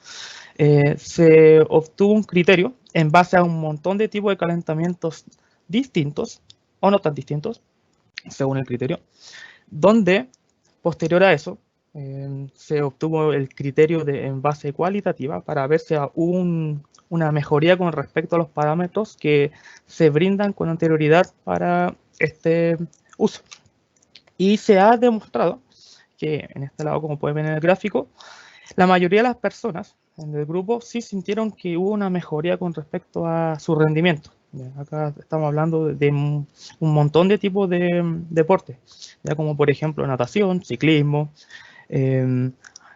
Se obtuvo un criterio en base a un montón de tipos de calentamientos distintos, o no tan distintos, según el criterio, donde, posterior a eso, se obtuvo el criterio en base cualitativa para ver si hubo una mejoría con respecto a los parámetros que se brindan con anterioridad para este uso. Y se ha demostrado que, en este lado, como pueden ver en el gráfico, la mayoría de las personas en el grupo sí sintieron que hubo una mejoría con respecto a su rendimiento. Acá estamos hablando de un montón de tipos de deportes, ya como por ejemplo natación, ciclismo,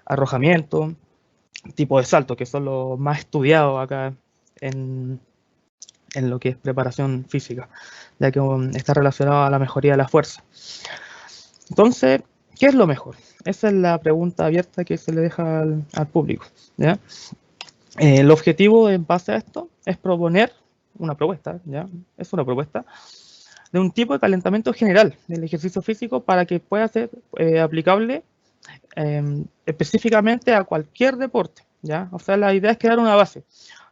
arrojamiento, tipo de salto, que son los más estudiados acá en lo que es preparación física, ya que está relacionado a la mejoría de la fuerza. Entonces, ¿qué es lo mejor? Esa es la pregunta abierta que se le deja al público, ¿ya? El objetivo en base a esto es proponer una propuesta, ¿ya? Es una propuesta de un tipo de calentamiento general del ejercicio físico para que pueda ser aplicable específicamente a cualquier deporte, ¿ya? O sea, la idea es crear una base.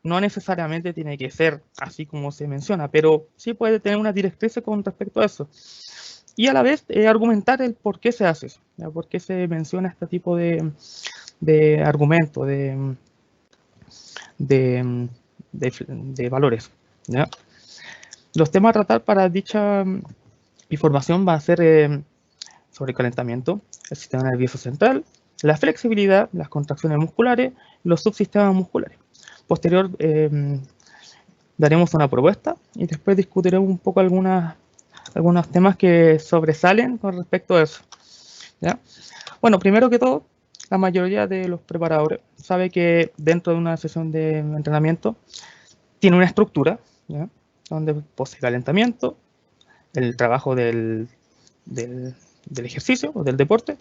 No necesariamente tiene que ser así como se menciona, pero sí puede tener una directriz con respecto a eso. Y a la vez argumentar el por qué se hace eso, ¿ya? Por qué se menciona este tipo de argumento, de valores, ¿ya? Los temas a tratar para dicha información van a ser sobre el calentamiento, el sistema nervioso central, la flexibilidad, las contracciones musculares, los subsistemas musculares. Posterior daremos una propuesta y después discutiremos un poco algunos temas que sobresalen con respecto a eso, ¿ya? Bueno, primero que todo, la mayoría de los preparadores sabe que dentro de una sesión de entrenamiento tiene una estructura, ¿ya? Donde posee calentamiento, el trabajo del ejercicio o del deporte,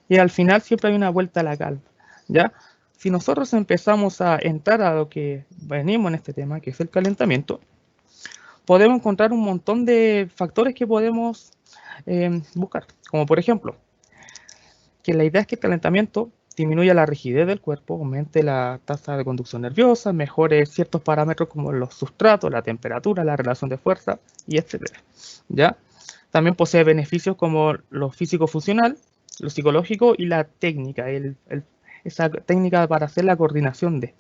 y al final siempre hay una vuelta a la calma, ¿ya? Si nosotros empezamos a entrar a lo que venimos en este tema, que es el calentamiento, podemos encontrar un montón de factores que podemos buscar, como por ejemplo, que la idea es que el calentamiento disminuya la rigidez del cuerpo, aumente la tasa de conducción nerviosa, mejore ciertos parámetros como los sustratos, la temperatura, la relación de fuerza, y etcétera, ¿ya? También posee beneficios como lo físico-funcional, lo psicológico y la técnica, esa técnica para hacer la coordinación de.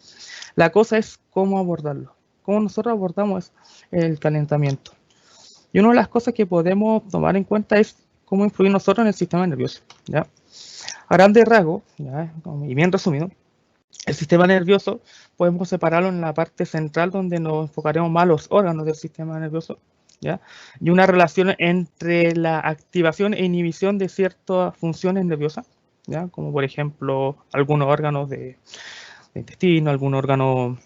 La cosa es cómo abordarlo, cómo nosotros abordamos el calentamiento. Y una de las cosas que podemos tomar en cuenta es cómo influir nosotros en el sistema nervioso, ¿ya? A grandes rasgos, ¿ya? Y bien resumido, el sistema nervioso podemos separarlo en la parte central donde nos enfocaremos más los órganos del sistema nervioso, ¿ya? Y una relación entre la activación e inhibición de ciertas funciones nerviosas, ¿ya? Como por ejemplo algunos órganos de intestino, algún órgano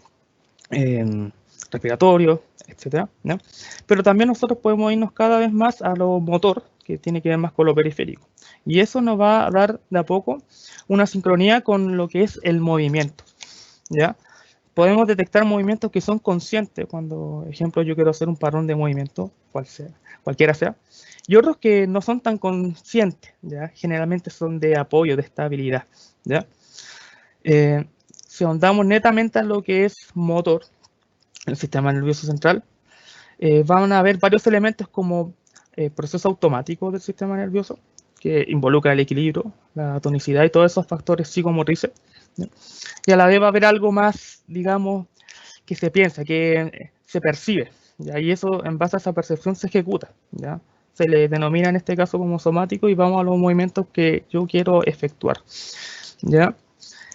respiratorio, etcétera, ¿ya? Pero también nosotros podemos irnos cada vez más a lo motor, que tiene que ver más con lo periférico. Y eso nos va a dar de a poco una sincronía con lo que es el movimiento, ¿ya? Podemos detectar movimientos que son conscientes cuando, ejemplo, yo quiero hacer un patrón de movimiento, cualquiera sea, y otros que no son tan conscientes, ¿ya? Generalmente son de apoyo, de estabilidad, ¿ya? Si ahondamos netamente a lo que es motor, el sistema nervioso central, van a haber varios elementos como proceso automático del sistema nervioso que involucra el equilibrio, la tonicidad y todos esos factores psicomotrices, ¿ya? Y a la vez va a haber algo más, digamos, que se piensa, que se percibe, ¿ya? Y eso, en base a esa percepción, se ejecuta, ¿ya? Se le denomina en este caso como somático y vamos a los movimientos que yo quiero efectuar, ¿ya?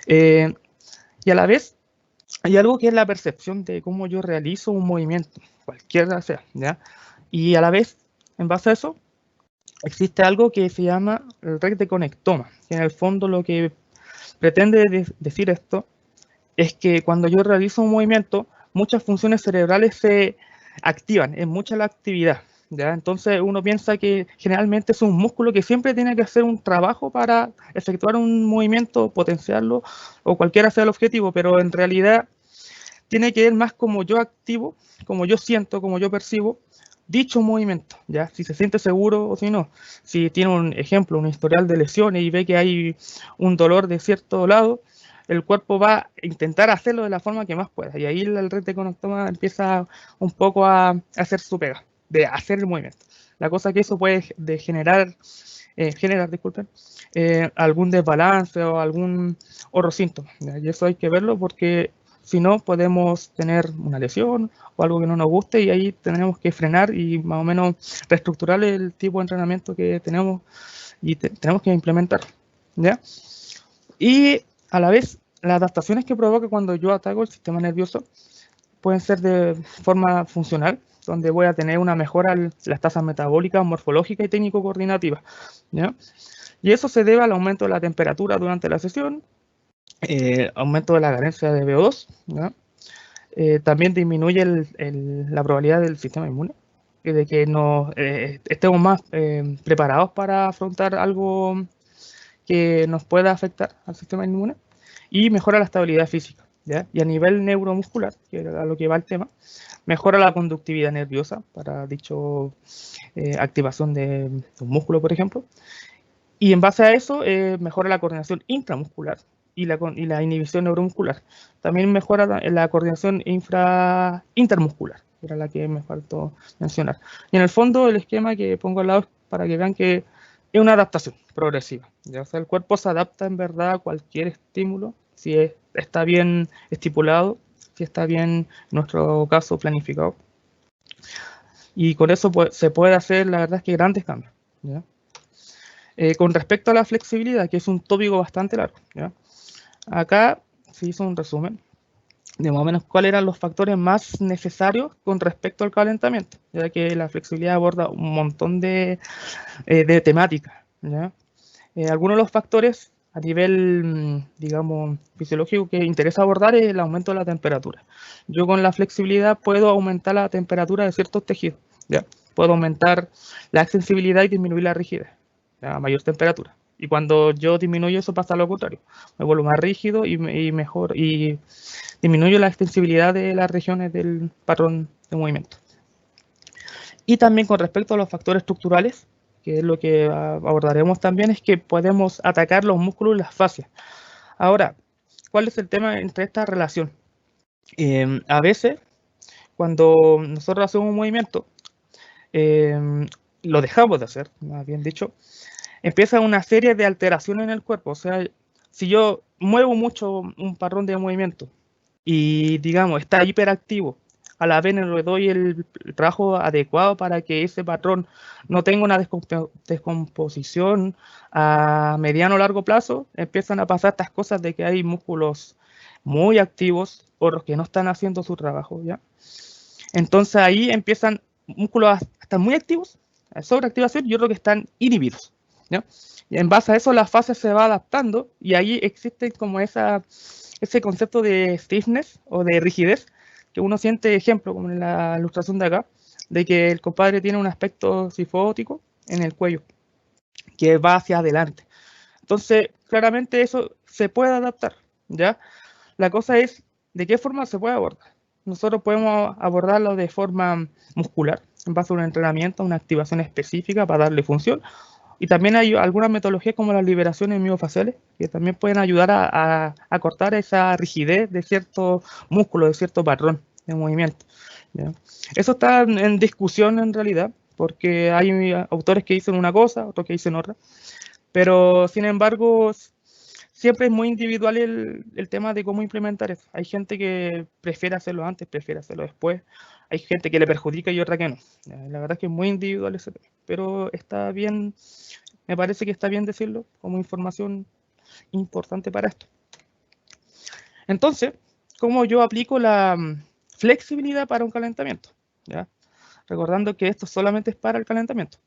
Y a la vez hay algo que es la percepción de cómo yo realizo un movimiento, cualquiera sea, ¿ya? Y a la vez, en base a eso, existe algo que se llama el red de conectoma, que en el fondo lo que pretende decir esto es que cuando yo realizo un movimiento, muchas funciones cerebrales se activan, es mucha la actividad, ¿ya? Entonces uno piensa que generalmente es un músculo que siempre tiene que hacer un trabajo para efectuar un movimiento, potenciarlo o cualquiera sea el objetivo, pero en realidad tiene que ver más como yo activo, como yo siento, como yo percibo dicho movimiento, ¿ya? Si se siente seguro o si no. Si tiene un ejemplo, un historial de lesiones y ve que hay un dolor de cierto lado, el cuerpo va a intentar hacerlo de la forma que más pueda. Y ahí el red de conectoma empieza un poco a hacer su pega, de hacer el movimiento. La cosa que eso puede generar, disculpen, algún desbalance o algún otro síntoma, ¿ya? Y eso hay que verlo porque si no podemos tener una lesión o algo que no nos guste y ahí tenemos que frenar y más o menos reestructurar el tipo de entrenamiento que tenemos y tenemos que implementar, ¿ya? Y a la vez, las adaptaciones que provoca cuando yo ataco el sistema nervioso pueden ser de forma funcional, donde voy a tener una mejora en las tasas metabólicas, morfológicas y técnico-coordinativas, ¿ya? Y eso se debe al aumento de la temperatura durante la sesión, aumento de la carencia de VO2, ¿ya? También disminuye la probabilidad del sistema inmune, de que estemos más preparados para afrontar algo que nos pueda afectar al sistema inmune, y mejora la estabilidad física, ¿ya? Y a nivel neuromuscular, que es a lo que va el tema, mejora la conductividad nerviosa para dicho activación de un músculo, por ejemplo, y en base a eso mejora la coordinación intramuscular y la inhibición neuromuscular. También mejora la coordinación intermuscular, que era la que me faltó mencionar. Y en el fondo el esquema que pongo al lado es para que vean que es una adaptación progresiva, ¿ya? O sea, el cuerpo se adapta en verdad a cualquier estímulo, si está bien estipulado, si está bien, en nuestro caso, planificado. Y con eso se puede hacer, la verdad es que grandes cambios, ¿ya? Con respecto a la flexibilidad, que es un tópico bastante largo, ¿ya? Acá se hizo un resumen de más o menos cuáles eran los factores más necesarios con respecto al calentamiento, ya que la flexibilidad aborda un montón de temáticas, ¿ya? Algunos de los factores a nivel, digamos, fisiológico que interesa abordar es el aumento de la temperatura. Yo con la flexibilidad puedo aumentar la temperatura de ciertos tejidos, ¿ya? Puedo aumentar la extensibilidad y disminuir la rigidez a mayor temperatura. Y cuando yo disminuyo eso pasa lo contrario. Me vuelvo más rígido y disminuyo la extensibilidad de las regiones del patrón de movimiento. Y también con respecto a los factores estructurales, que es lo que abordaremos también, es que podemos atacar los músculos y las fascias. Ahora, ¿cuál es el tema entre esta relación? A veces, cuando nosotros hacemos un movimiento, lo dejamos de hacer, más bien dicho, empieza una serie de alteraciones en el cuerpo. O sea, si yo muevo mucho un patrón de movimiento y, digamos, está hiperactivo, a la vez le doy el trabajo adecuado para que ese patrón no tenga una descomposición a mediano o largo plazo, empiezan a pasar estas cosas de que hay músculos muy activos, otros que no están haciendo su trabajo, ¿ya? Entonces ahí empiezan músculos hasta muy activos, sobreactivación, y otros que están inhibidos, ¿ya? Y en base a eso la fase se va adaptando y ahí existe como ese concepto de stiffness o de rigidez que uno siente, ejemplo, como en la ilustración de acá, de que el compadre tiene un aspecto cifótico en el cuello, que va hacia adelante. Entonces, claramente eso se puede adaptar, ¿ya? La cosa es, ¿de qué forma se puede abordar? Nosotros podemos abordarlo de forma muscular, en base a un entrenamiento, una activación específica para darle función. Y también hay algunas metodologías como las liberaciones miofaciales que también pueden ayudar a cortar esa rigidez de cierto músculo, de cierto patrón de movimiento, ¿ya? Eso está en discusión en realidad, porque hay autores que dicen una cosa, otros que dicen otra, pero sin embargo siempre es muy individual el tema de cómo implementar eso. Hay gente que prefiere hacerlo antes, prefiere hacerlo después, hay gente que le perjudica y otra que no. La verdad es que es muy individual ese tema, pero está bien, me parece que está bien decirlo como información importante para esto. Entonces, ¿cómo yo aplico la flexibilidad para un calentamiento? ¿Ya? Recordando que esto solamente es para el calentamiento.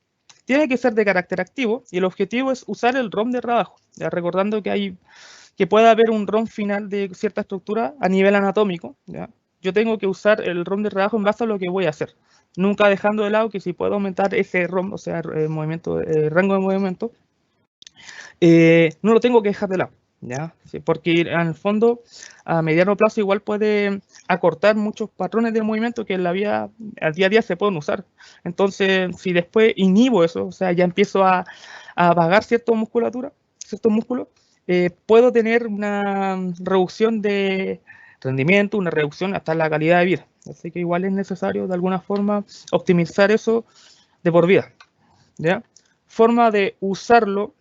Tiene que ser de carácter activo y el objetivo es usar el ROM de trabajo. ¿Ya? Recordando que puede haber un ROM final de cierta estructura a nivel anatómico. ¿Ya? Yo tengo que usar el ROM de trabajo en base a lo que voy a hacer. Nunca dejando de lado que si puedo aumentar ese ROM, o sea, rango de movimiento, no lo tengo que dejar de lado. ¿Ya? Sí, porque en el fondo a mediano plazo igual puede acortar muchos patrones de movimiento que en la vida al día a día se pueden usar. Entonces, si después inhibo eso, o sea, ya empiezo a apagar ciertos músculos, puedo tener una reducción de rendimiento, una reducción hasta la calidad de vida. Así que igual es necesario de alguna forma optimizar eso de por vida. ¿Ya? Forma de usarlo,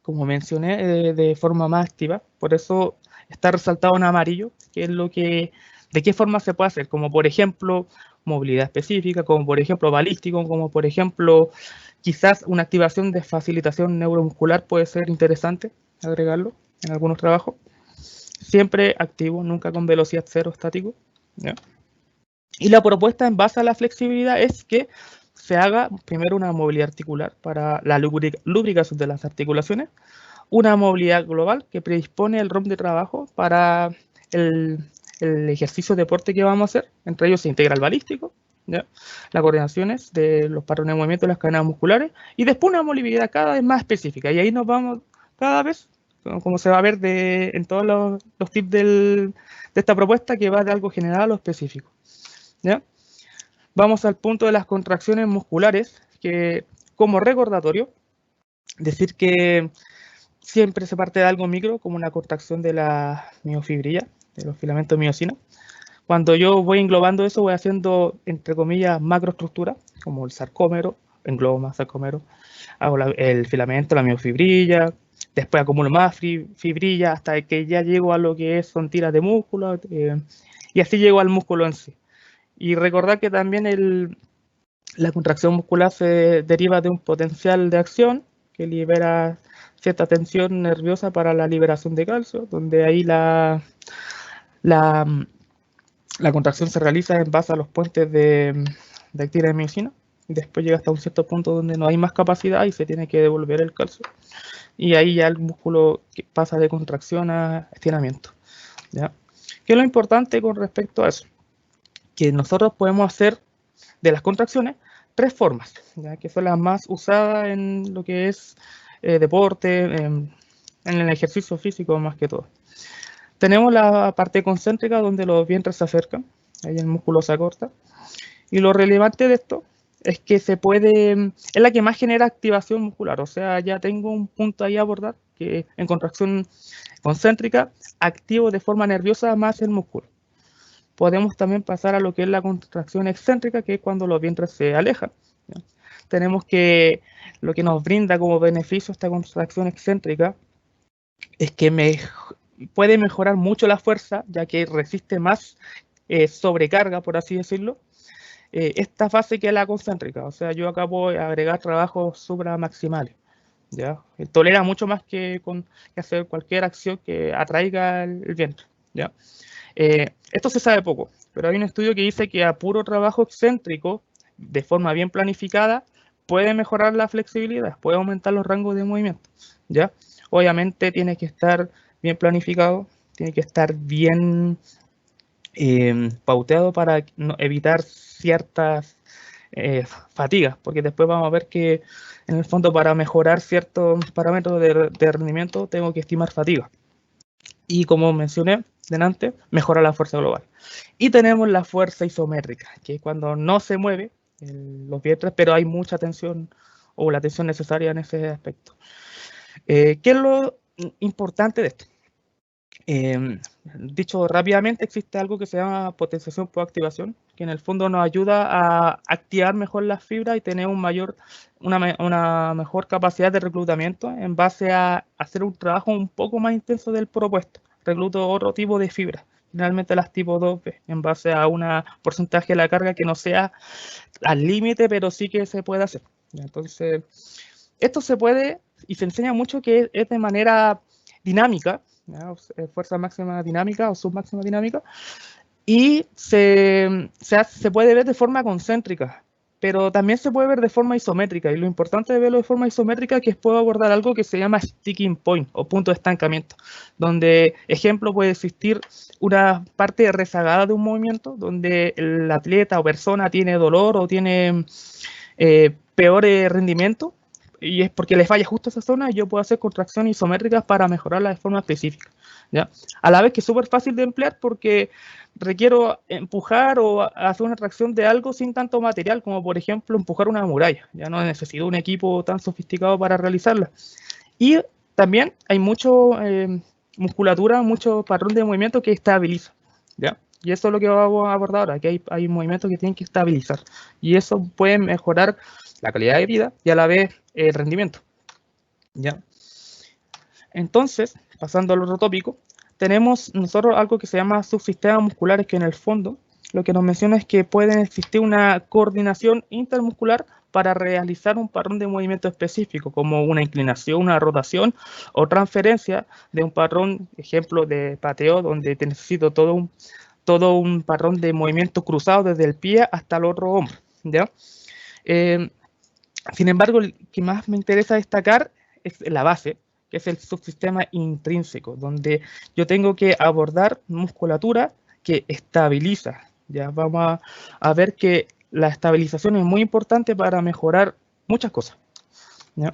como mencioné, de forma más activa, por eso está resaltado en amarillo, que es de qué forma se puede hacer, como por ejemplo movilidad específica, como por ejemplo balístico, como por ejemplo quizás una activación de facilitación neuromuscular puede ser interesante agregarlo en algunos trabajos, siempre activo, nunca con velocidad cero estático, ¿ya? Y la propuesta en base a la flexibilidad es que se haga primero una movilidad articular para la lubricación de las articulaciones, una movilidad global que predispone el ROM de trabajo para el ejercicio de deporte que vamos a hacer. Entre ellos se integra el balístico, ¿ya? Las coordinaciones de los patrones de movimiento de las cadenas musculares y después una movilidad cada vez más específica. Y ahí nos vamos cada vez, como se va a ver en todos los tips de esta propuesta, que va de algo general a lo específico, ¿ya? Vamos al punto de las contracciones musculares, que como recordatorio, decir que siempre se parte de algo micro, como una contracción de la miofibrilla, de los filamentos de miocina. Cuando yo voy englobando eso, voy haciendo, entre comillas, macroestructura, como el sarcómero, englobo más sarcómero, hago el filamento, la miofibrilla, después acumulo más fibrilla hasta que ya llego a lo que son tiras de músculo, y así llego al músculo en sí. Y recordar que también la contracción muscular se deriva de un potencial de acción que libera cierta tensión nerviosa para la liberación de calcio, donde ahí la contracción se realiza en base a los puentes de actina y miocina, y después llega hasta un cierto punto donde no hay más capacidad y se tiene que devolver el calcio. Y ahí ya el músculo pasa de contracción a estiramiento, ¿ya? ¿Qué es lo importante con respecto a eso? Que nosotros podemos hacer de las contracciones 3 formas, ¿ya? Que son las más usadas en lo que es deporte, en el ejercicio físico más que todo. Tenemos la parte concéntrica donde los vientres se acercan, ahí el músculo se acorta, y lo relevante de esto es que es la que más genera activación muscular, o sea, ya tengo un punto ahí a abordar, que en contracción concéntrica activo de forma nerviosa más el músculo. Podemos también pasar a lo que es la contracción excéntrica, que es cuando los vientres se alejan, ¿ya? Tenemos que lo que nos brinda como beneficio esta contracción excéntrica es que puede mejorar mucho la fuerza, ya que resiste más sobrecarga, por así decirlo, esta fase que es la concéntrica. O sea, yo acá puedo agregar trabajos supramaximales, ¿ya? Tolera mucho más que hacer cualquier acción que atraiga el vientre, ¿ya? Esto se sabe poco, pero hay un estudio que dice que a puro trabajo excéntrico, de forma bien planificada, puede mejorar la flexibilidad, puede aumentar los rangos de movimiento, ¿ya? Obviamente tiene que estar bien planificado, tiene que estar bien pauteado para evitar ciertas fatigas, porque después vamos a ver que en el fondo para mejorar ciertos parámetros de rendimiento tengo que estimar fatiga. Y como mencioné delante, mejora la fuerza global. Y tenemos la fuerza isométrica, que es cuando no se mueve los vientres, pero hay mucha tensión o la tensión necesaria en ese aspecto. ¿Qué es lo importante de esto? Dicho rápidamente, existe algo que se llama potenciación por activación, que en el fondo nos ayuda a activar mejor las fibras y tener una mejor capacidad de reclutamiento en base a hacer un trabajo un poco más intenso del propuesto. Recluto otro tipo de fibras, generalmente las tipo 2B, en base a un porcentaje de la carga que no sea al límite, pero sí que se puede hacer. Entonces, esto se puede y se enseña mucho que es de manera dinámica, ¿ya? Fuerza máxima dinámica o submáxima dinámica, y se puede ver de forma concéntrica, pero también se puede ver de forma isométrica, y lo importante de verlo de forma isométrica es que puedo abordar algo que se llama sticking point o punto de estancamiento, donde, ejemplo, puede existir una parte rezagada de un movimiento donde el atleta o persona tiene dolor o tiene peor rendimiento, y es porque le falla justo esa zona, y yo puedo hacer contracciones isométricas para mejorarla de forma específica, ¿ya? A la vez que es súper fácil de emplear porque requiero empujar o hacer una tracción de algo sin tanto material, como por ejemplo empujar una muralla. Ya no necesito un equipo tan sofisticado para realizarla. Y también hay mucho musculatura, mucho patrón de movimiento que estabiliza, ¿ya? Y eso es lo que vamos a abordar ahora, que hay movimientos que tienen que estabilizar. Y eso puede mejorar la calidad de vida y a la vez el rendimiento, ¿ya? Entonces, pasando al otro tópico, tenemos nosotros algo que se llama subsistemas musculares, que en el fondo lo que nos menciona es que puede existir una coordinación intermuscular para realizar un patrón de movimiento específico, como una inclinación, una rotación o transferencia de un patrón, ejemplo de pateo, donde te necesito todo un patrón de movimiento cruzado desde el pie hasta el otro hombro, ¿ya? Sin embargo, el que más me interesa destacar es la base, que es el subsistema intrínseco, donde yo tengo que abordar musculatura que estabiliza. Ya vamos a ver que la estabilización es muy importante para mejorar muchas cosas, ¿ya?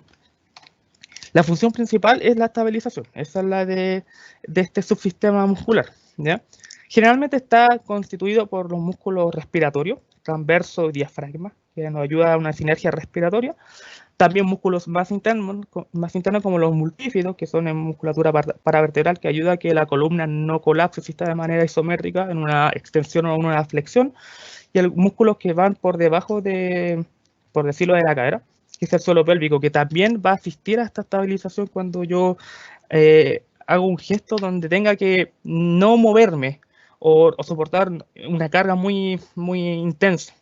La función principal es la estabilización, esa es la de este subsistema muscular, ¿ya? Generalmente está constituido por los músculos respiratorios, transverso y diafragma, que nos ayuda a una sinergia respiratoria. También músculos más internos como los multífidos, que son en musculatura paravertebral, que ayuda a que la columna no colapse si está de manera isométrica en una extensión o en una flexión. Y hay músculos que van por debajo de, por decirlo, de la cadera, que es el suelo pélvico, que también va a asistir a esta estabilización cuando yo hago un gesto donde tenga que no moverme o soportar una carga muy, muy intensa,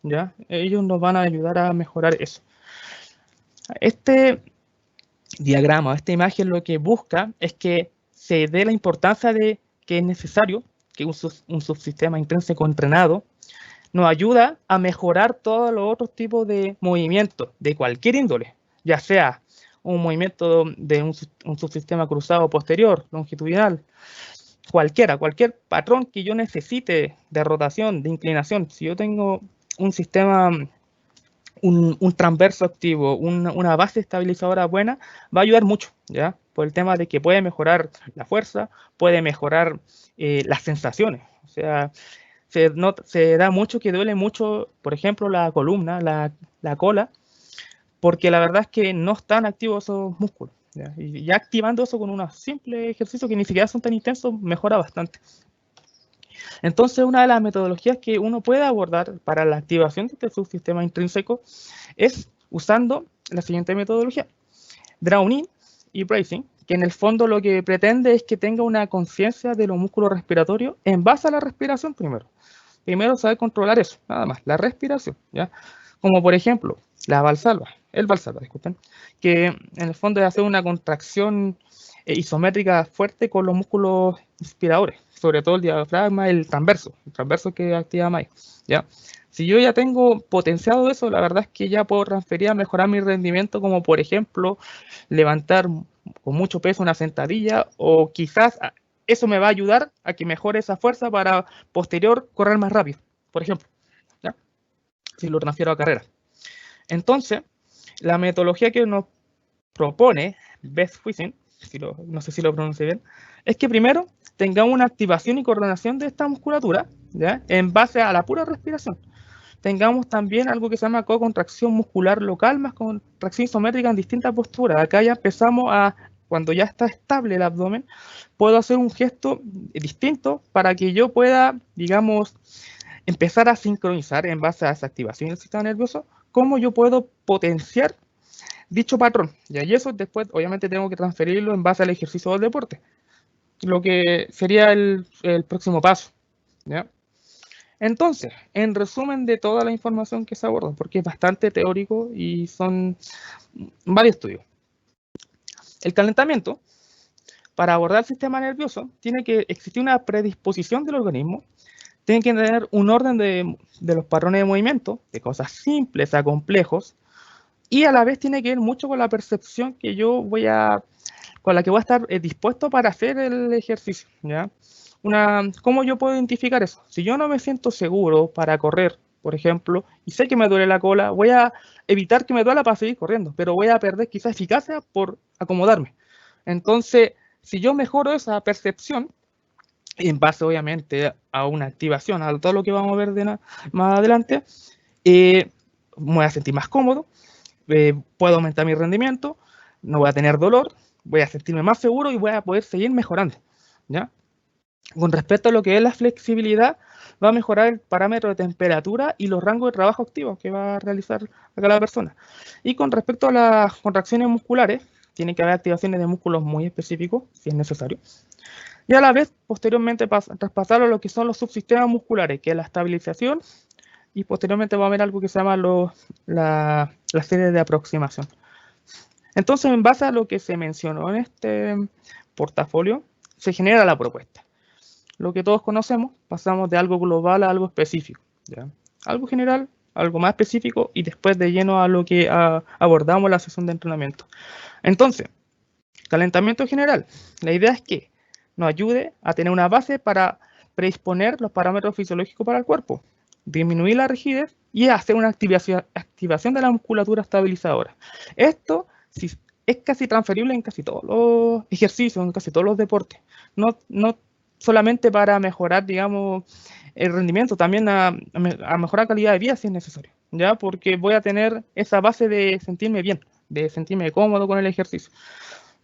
¿ya? Ellos nos van a ayudar a mejorar eso. Este diagrama, esta imagen, lo que busca es que se dé la importancia de que es necesario que un subsistema intrínseco entrenado nos ayuda a mejorar todos los otros tipos de movimientos de cualquier índole, ya sea un movimiento de un subsistema cruzado posterior, longitudinal, cualquier patrón que yo necesite de rotación, de inclinación. Si yo tengo un sistema, un transverso activo, una base estabilizadora buena, va a ayudar mucho, ¿ya? Por el tema de que puede mejorar la fuerza, puede mejorar las sensaciones. O sea, se da mucho que duele mucho, por ejemplo, la columna, la cola, porque la verdad es que no están activos esos músculos, ¿ya? Y ya activando eso con un simple ejercicio que ni siquiera son tan intensos, mejora bastante. Entonces, una de las metodologías que uno puede abordar para la activación de este subsistema intrínseco es usando la siguiente metodología: Drowning y Bracing, que en el fondo lo que pretende es que tenga una conciencia de los músculos respiratorios en base a la respiración primero. Primero saber controlar eso, nada más, la respiración, ¿ya? Como por ejemplo, el Valsalva, disculpen, que en el fondo es hacer una contracción isométrica fuerte con los músculos inspiradores, sobre todo el diafragma, el transverso que activa más, ¿ya? Si yo ya tengo potenciado eso, la verdad es que ya puedo transferir a mejorar mi rendimiento, como por ejemplo, levantar con mucho peso una sentadilla, o quizás eso me va a ayudar a que mejore esa fuerza para posterior correr más rápido, por ejemplo, ¿ya? Si lo transfiero a carrera. Entonces, la metodología que nos propone Beth Huizing, no sé si lo pronuncié bien, es que primero tengamos una activación y coordinación de esta musculatura, ¿ya? En base a la pura respiración. Tengamos también algo que se llama co-contracción muscular local más contracción isométrica en distintas posturas. Acá ya empezamos a cuando ya está estable el abdomen, puedo hacer un gesto distinto para que yo pueda, digamos, empezar a sincronizar en base a esa activación del sistema nervioso, cómo yo puedo potenciar dicho patrón. Y eso después, obviamente, tengo que transferirlo en base al ejercicio del deporte, lo que sería el próximo paso, ¿ya? Entonces, en resumen de toda la información que se aborda, porque es bastante teórico y son varios estudios. El calentamiento, para abordar el sistema nervioso, tiene que existir una predisposición del organismo, tiene que tener un orden de los patrones de movimiento, de cosas simples a complejos, y a la vez tiene que ver mucho con la percepción que yo con la que voy a estar dispuesto para hacer el ejercicio, ¿ya? ¿Cómo yo puedo identificar eso? Si yo no me siento seguro para correr, por ejemplo, y sé que me duele la cola, voy a evitar que me duela para seguir corriendo, pero voy a perder quizá eficacia por acomodarme. Entonces, si yo mejoro esa percepción, en base obviamente a una activación, a todo lo que vamos a ver más adelante, me voy a sentir más cómodo, puedo aumentar mi rendimiento, no voy a tener dolor, voy a sentirme más seguro y voy a poder seguir mejorando, ¿ya? Con respecto a lo que es la flexibilidad, va a mejorar el parámetro de temperatura y los rangos de trabajo activos que va a realizar acá la persona. Y con respecto a las contracciones musculares, tiene que haber activaciones de músculos muy específicos, si es necesario. Y a la vez, posteriormente, traspasarlo a lo que son los subsistemas musculares, que es la estabilización, y posteriormente va a haber algo que se llama la serie de aproximación. Entonces, en base a lo que se mencionó en este portafolio, se genera la propuesta. Lo que todos conocemos, pasamos de algo global a algo específico, ¿ya? Algo general, algo más específico, y después de lleno a lo que abordamos en la sesión de entrenamiento. Entonces, calentamiento general. La idea es que nos ayude a tener una base para predisponer los parámetros fisiológicos para el cuerpo, disminuir la rigidez y hacer una activación de la musculatura estabilizadora. Esto es casi transferible en casi todos los ejercicios, en casi todos los deportes. No solamente para mejorar, digamos, el rendimiento, también a mejorar calidad de vida si es necesario, ¿ya? Porque voy a tener esa base de sentirme bien, de sentirme cómodo con el ejercicio,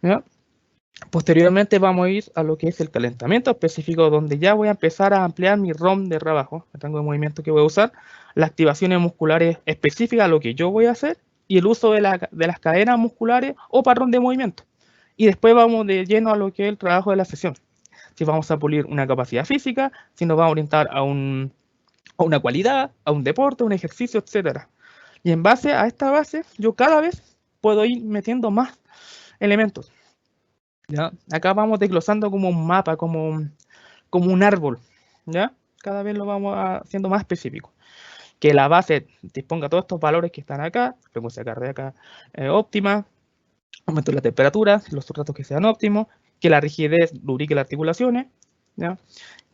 ¿ya? Posteriormente vamos a ir a lo que es el calentamiento específico, donde ya voy a empezar a ampliar mi ROM de trabajo, el rango de movimiento que voy a usar, las activaciones musculares específicas, lo que yo voy a hacer, y el uso de las cadenas musculares o patrón de movimiento. Y después vamos de lleno a lo que es el trabajo de la sesión. Si vamos a pulir una capacidad física, si nos vamos a orientar a una cualidad, a un deporte, a un ejercicio, etc. Y en base a esta base, yo cada vez puedo ir metiendo más elementos, ¿ya? Acá vamos desglosando como un mapa, como un árbol, ¿ya? Cada vez lo vamos haciendo más específico. Que la base disponga todos estos valores que están acá, frecuencia cardíaca óptima, aumento de la temperatura, los sustratos que sean óptimos, que la rigidez lubrique las articulaciones, ¿ya?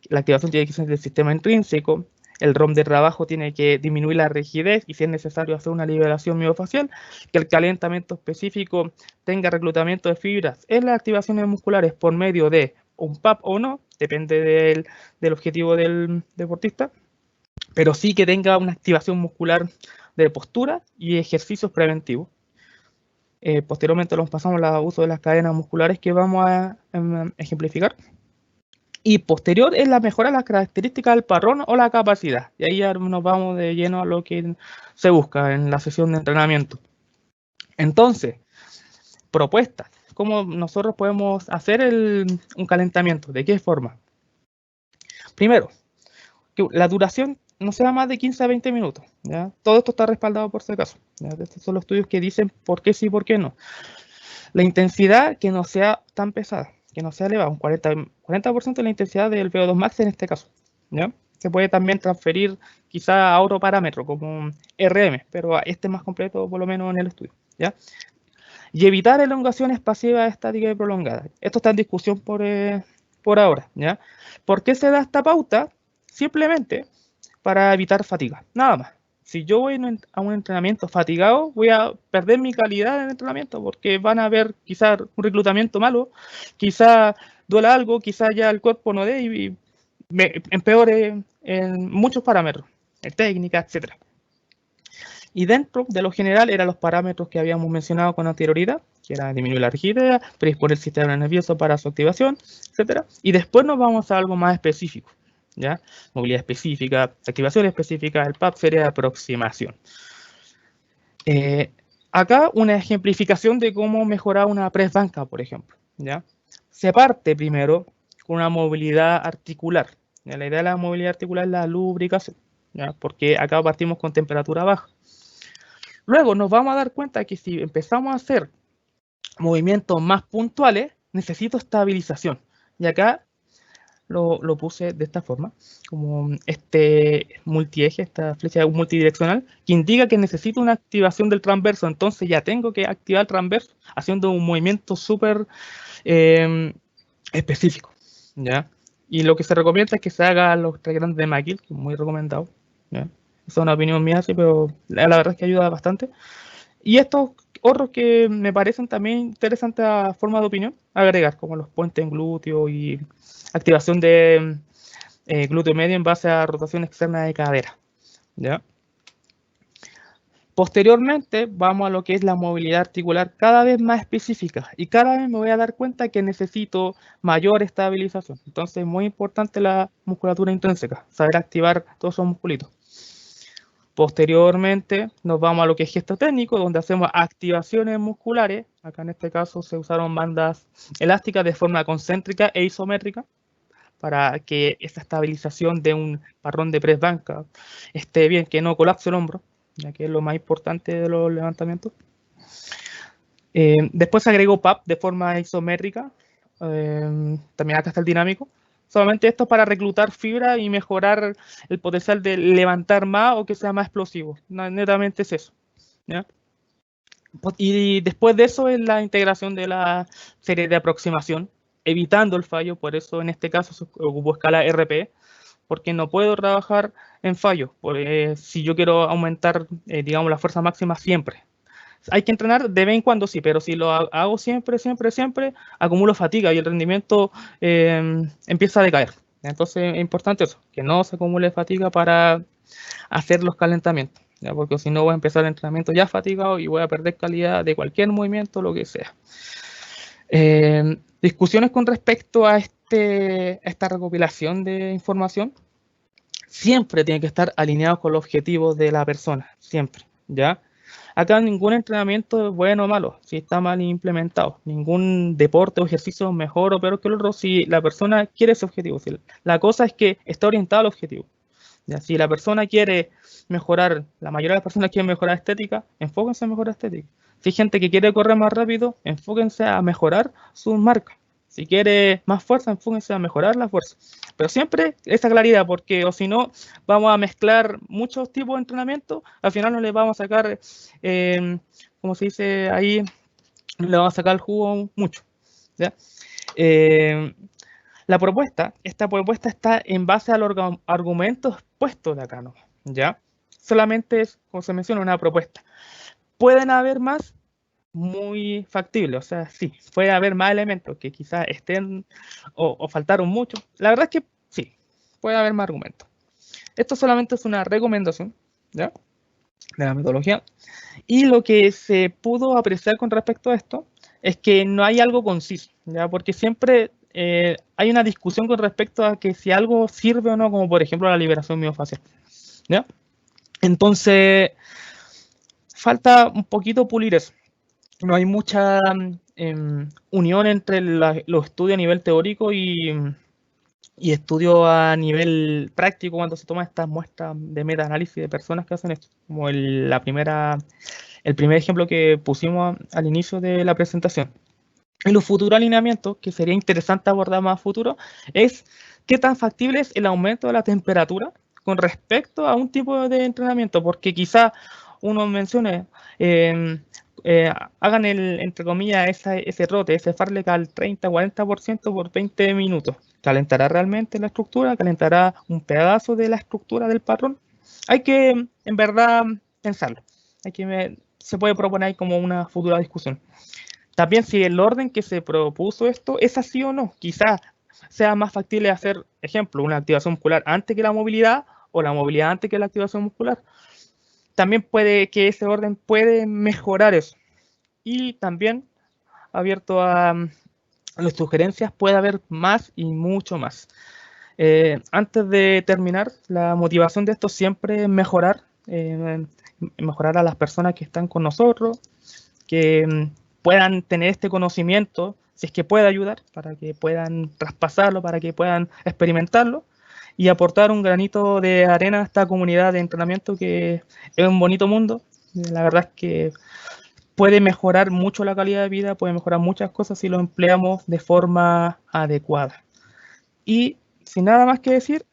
La activación tiene que ser del sistema intrínseco, el ROM de trabajo tiene que disminuir la rigidez y si es necesario hacer una liberación miofacial, que el calentamiento específico tenga reclutamiento de fibras en las activaciones musculares por medio de un PAP o no, depende del objetivo del deportista, pero sí que tenga una activación muscular de postura y ejercicios preventivos. Posteriormente nos pasamos al uso de las cadenas musculares que vamos a ejemplificar. Y posterior es la mejora de las características del patrón o la capacidad. Y ahí ya nos vamos de lleno a lo que se busca en la sesión de entrenamiento. Entonces, propuestas. ¿Cómo nosotros podemos hacer un calentamiento? ¿De qué forma? Primero, que la duración no sea más de 15 a 20 minutos, ¿ya? Todo esto está respaldado por si acaso, ¿ya? Estos son los estudios que dicen por qué sí y por qué no. La intensidad que no sea tan pesada, que no sea elevada, un 40% de la intensidad del VO2 max en este caso, ¿ya? Se puede también transferir quizá a otro parámetro como RM, pero este es más completo por lo menos en el estudio, ¿ya? Y evitar elongaciones pasivas, estáticas y prolongadas. Esto está en discusión por ahora, ¿ya? ¿Por qué se da esta pauta? Simplemente para evitar fatiga, nada más. Si yo voy a un entrenamiento fatigado, voy a perder mi calidad en el entrenamiento porque van a haber quizás un reclutamiento malo, quizás duela algo, quizás ya el cuerpo no dé y me empeore en muchos parámetros, en técnica, etc. Y dentro de lo general eran los parámetros que habíamos mencionado con anterioridad, que era disminuir la rigidez, predisponer el sistema nervioso para su activación, etc. Y después nos vamos a algo más específico, ¿ya? Movilidad específica, activación específica, el PAP sería aproximación. Acá una ejemplificación de cómo mejorar una press banca, por ejemplo, ¿ya? Se parte primero con una movilidad articular. ¿Ya? La idea de la movilidad articular es la lubricación, ¿ya? Porque acá partimos con temperatura baja. Luego nos vamos a dar cuenta que si empezamos a hacer movimientos más puntuales, necesito estabilización. Y acá lo puse de esta forma, como este multieje, esta flecha multidireccional, que indica que necesito una activación del transverso. Entonces ya tengo que activar el transverso haciendo un movimiento súper específico, ¿ya? Y lo que se recomienda es que se haga los tres grandes de McGill, que es muy recomendado, ¿ya? Esa es una opinión mía, sí, pero la verdad es que ayuda bastante. Y estos otros que me parecen también interesantes a forma de opinión, agregar, como los puentes en glúteo y activación de glúteo medio en base a rotación externa de cadera, ¿ya? Posteriormente vamos a lo que es la movilidad articular cada vez más específica y cada vez me voy a dar cuenta que necesito mayor estabilización. Entonces es muy importante la musculatura intrínseca, saber activar todos esos musculitos. Posteriormente nos vamos a lo que es gesto técnico, donde hacemos activaciones musculares. Acá en este caso se usaron bandas elásticas de forma concéntrica e isométrica para que esa estabilización de un parrón de press banca esté bien, que no colapse el hombro, ya que es lo más importante de los levantamientos. Después se agregó PAP de forma isométrica, también acá está el dinámico. Solamente esto para reclutar fibra y mejorar el potencial de levantar más o que sea más explosivo. Netamente es eso, ¿ya? Y después de eso es la integración de la serie de aproximación, evitando el fallo. Por eso en este caso se ocupó escala RPE, porque no puedo trabajar en fallo. Si yo quiero aumentar, digamos, la fuerza máxima siempre. Hay que entrenar de vez en cuando, sí, pero si lo hago siempre, acumulo fatiga y el rendimiento empieza a decaer. Entonces es importante eso, que no se acumule fatiga para hacer los calentamientos, ¿ya? Porque si no voy a empezar el entrenamiento ya fatigado y voy a perder calidad de cualquier movimiento, lo que sea. Discusiones con respecto a esta recopilación de información. Siempre tiene que estar alineado con los objetivos de la persona, siempre, ¿ya? Acá ningún entrenamiento es bueno o malo si está mal implementado. Ningún deporte o ejercicio es mejor o peor que el otro si la persona quiere ese objetivo. La cosa es que está orientada al objetivo. ¿Ya? Si la persona quiere mejorar, la mayoría de las personas quieren mejorar estética, enfóquense en mejorar estética. Si hay gente que quiere correr más rápido, enfóquense a mejorar sus marcas. Si quiere más fuerza, enfóquense a mejorar la fuerza. Pero siempre esa claridad, porque o si no, vamos a mezclar muchos tipos de entrenamiento, al final no le vamos a sacar, como se dice ahí, no le vamos a sacar el jugo mucho, ¿ya? Esta propuesta está en base a los argumentos expuestos de acá, ¿no? ¿Ya? Solamente es, como se menciona, una propuesta. ¿Pueden haber más? Muy factible, o sea, sí, puede haber más elementos que quizás estén o faltaron mucho. La verdad es que sí, puede haber más argumentos. Esto solamente es una recomendación, ¿ya? De la metodología. Y lo que se pudo apreciar con respecto a esto es que no hay algo conciso, ¿ya? Porque siempre hay una discusión con respecto a que si algo sirve o no, como por ejemplo la liberación miofascial, ¿ya? Entonces, falta un poquito pulir eso. No hay mucha unión entre los estudios a nivel teórico y estudios a nivel práctico cuando se toman estas muestras de meta-análisis de personas que hacen esto. Como el primer ejemplo que pusimos al inicio de la presentación. En los futuros alineamientos, que sería interesante abordar más a futuro, es qué tan factible es el aumento de la temperatura con respecto a un tipo de entrenamiento, porque quizá uno mencione, hagan entre comillas, ese rote, ese farlek al 30-40% por 20 minutos. ¿Calentará realmente la estructura? ¿Calentará un pedazo de la estructura del patrón? Hay que, en verdad, pensarlo. Se puede proponer como una futura discusión. También si el orden que se propuso esto es así o no. Quizás sea más factible hacer, ejemplo, una activación muscular antes que la movilidad o la movilidad antes que la activación muscular. también puede que ese orden puede mejorar eso. Y también abierto a las sugerencias, puede haber más y mucho más. Antes de terminar, la motivación de esto siempre es mejorar, mejorar a las personas que están con nosotros, que puedan tener este conocimiento, si es que puede ayudar, para que puedan traspasarlo, para que puedan experimentarlo y aportar un granito de arena a esta comunidad de entrenamiento que es un bonito mundo. La verdad es que puede mejorar mucho la calidad de vida, puede mejorar muchas cosas si lo empleamos de forma adecuada. Y sin nada más que decir,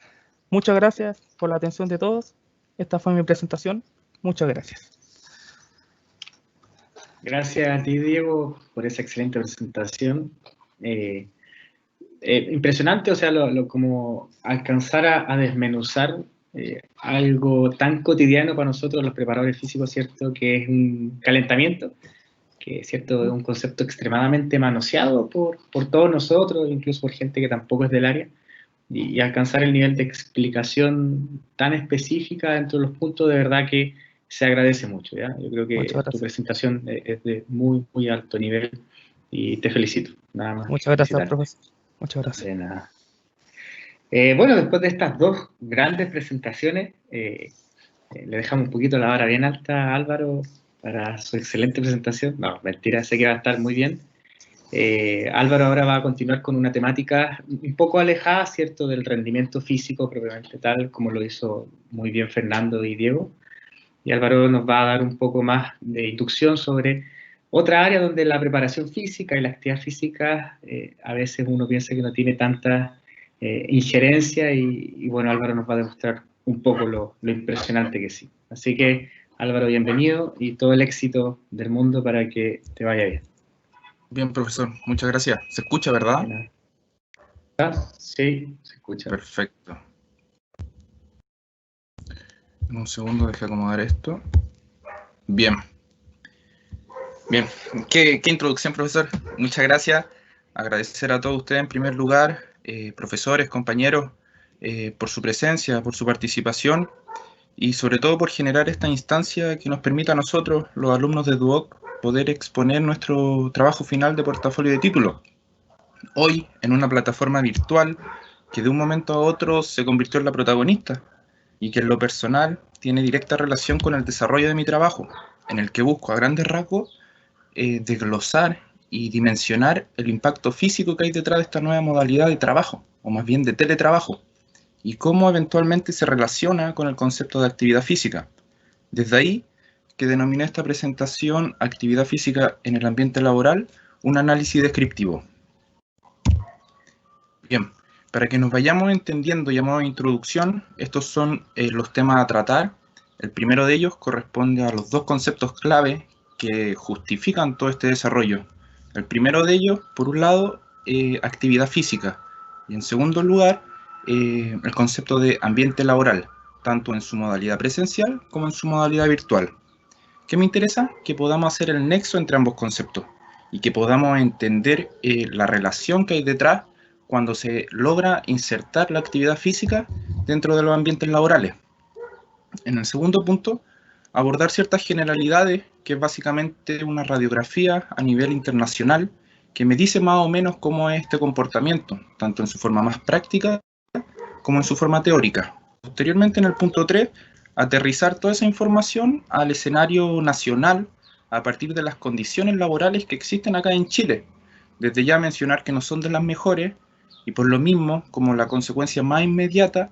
muchas gracias por la atención de todos. Esta fue mi presentación. Muchas gracias. Gracias a ti, Diego, por esa excelente presentación. Impresionante, o sea, como alcanzar a desmenuzar algo tan cotidiano para nosotros, los preparadores físicos, ¿cierto? Que es un calentamiento, que ¿cierto? Es un concepto extremadamente manoseado por todos nosotros, incluso por gente que tampoco es del área, y alcanzar el nivel de explicación tan específica dentro de los puntos, de verdad que se agradece mucho, ¿ya? Yo creo que tu presentación es de muy, muy alto nivel y te felicito, nada más. Muchas gracias, profesor. Muchas gracias. De nada. Bueno, después de estas dos grandes presentaciones, le dejamos un poquito la vara bien alta a Álvaro para su excelente presentación. No, mentira, sé que va a estar muy bien. Álvaro ahora va a continuar con una temática un poco alejada, ¿cierto?, del rendimiento físico propiamente tal, como lo hizo muy bien Fernando y Diego. Y Álvaro nos va a dar un poco más de inducción sobre otra área donde la preparación física y la actividad física a veces uno piensa que no tiene tanta injerencia y bueno, Álvaro nos va a demostrar un poco lo impresionante que sí. Así que Álvaro, bienvenido y todo el éxito del mundo para que te vaya bien. Bien, profesor, muchas gracias. ¿Se escucha, verdad? Sí, se escucha. Perfecto. En un segundo, deje acomodar esto. Bien. Bien, qué introducción, profesor. Muchas gracias. Agradecer a todos ustedes en primer lugar, profesores, compañeros, por su presencia, por su participación y sobre todo por generar esta instancia que nos permita a nosotros, los alumnos de Duoc, poder exponer nuestro trabajo final de portafolio de título. Hoy, en una plataforma virtual que de un momento a otro se convirtió en la protagonista y que en lo personal tiene directa relación con el desarrollo de mi trabajo, en el que busco a grandes rasgos desglosar y dimensionar el impacto físico que hay detrás de esta nueva modalidad de trabajo, o más bien de teletrabajo, y cómo eventualmente se relaciona con el concepto de actividad física. Desde ahí que denominé esta presentación Actividad física en el ambiente laboral, un análisis descriptivo. Bien, para que nos vayamos entendiendo, llamado introducción, estos son los temas a tratar. El primero de ellos corresponde a los dos conceptos clave que justifican todo este desarrollo. El primero de ellos, por un lado, actividad física, y en segundo lugar, el concepto de ambiente laboral, tanto en su modalidad presencial como en su modalidad virtual. ¿Qué me interesa? Que podamos hacer el nexo entre ambos conceptos y que podamos entender la relación que hay detrás cuando se logra insertar la actividad física dentro de los ambientes laborales. En el segundo punto, abordar ciertas generalidades, que es básicamente una radiografía a nivel internacional que me dice más o menos cómo es este comportamiento, tanto en su forma más práctica como en su forma teórica. Posteriormente, en el punto 3, aterrizar toda esa información al escenario nacional a partir de las condiciones laborales que existen acá en Chile. Desde ya mencionar que no son de las mejores y por lo mismo, como la consecuencia más inmediata,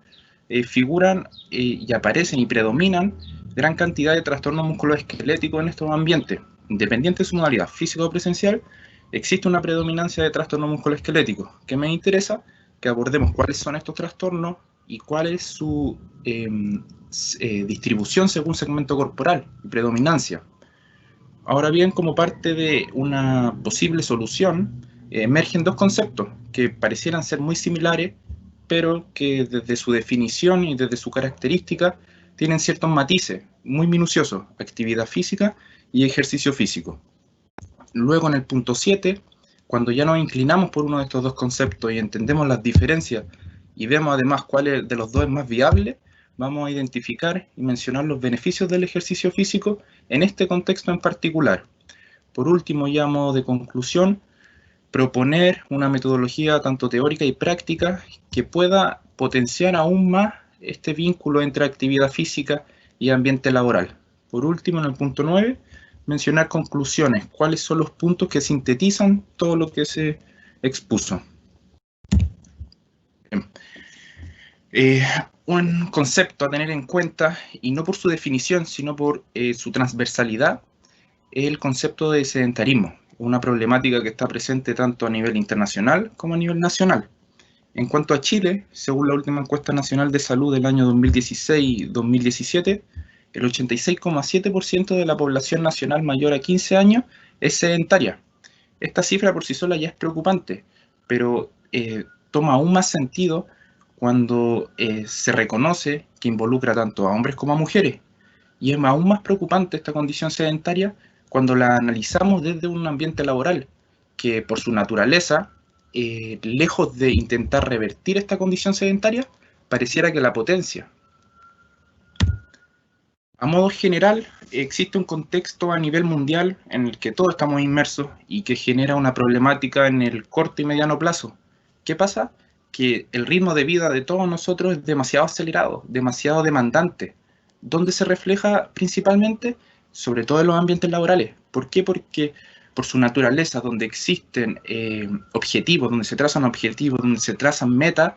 figuran y aparecen y predominan gran cantidad de trastornos musculoesqueléticos en estos ambientes. Independiente de su modalidad física o presencial, existe una predominancia de trastornos musculoesqueléticos. ¿Qué me interesa? Que abordemos cuáles son estos trastornos y cuál es su distribución según segmento corporal y predominancia. Ahora bien, como parte de una posible solución, emergen dos conceptos que parecieran ser muy similares, pero que desde su definición y desde su característica tienen ciertos matices muy minuciosos: actividad física y ejercicio físico. Luego, en el punto 7, cuando ya nos inclinamos por uno de estos dos conceptos y entendemos las diferencias y vemos además cuál de los dos es más viable, vamos a identificar y mencionar los beneficios del ejercicio físico en este contexto en particular. Por último, ya a modo de conclusión, proponer una metodología tanto teórica y práctica que pueda potenciar aún más este vínculo entre actividad física y ambiente laboral. Por último, en el punto 9, mencionar conclusiones, cuáles son los puntos que sintetizan todo lo que se expuso. Un concepto a tener en cuenta, y no por su definición, sino por su transversalidad, es el concepto de sedentarismo, una problemática que está presente tanto a nivel internacional como a nivel nacional. En cuanto a Chile, según la última encuesta nacional de salud del año 2016-2017, el 86,7% de la población nacional mayor a 15 años es sedentaria. Esta cifra por sí sola ya es preocupante, pero toma aún más sentido cuando se reconoce que involucra tanto a hombres como a mujeres. Y es aún más preocupante esta condición sedentaria cuando la analizamos desde un ambiente laboral, que por su naturaleza, lejos de intentar revertir esta condición sedentaria, pareciera que la potencia. A modo general, existe un contexto a nivel mundial en el que todos estamos inmersos y que genera una problemática en el corto y mediano plazo. ¿Qué pasa? Que el ritmo de vida de todos nosotros es demasiado acelerado, demasiado demandante. ¿Dónde se refleja principalmente? Sobre todo en los ambientes laborales. ¿Por qué? Porque por su naturaleza, donde existen objetivos, donde se trazan metas,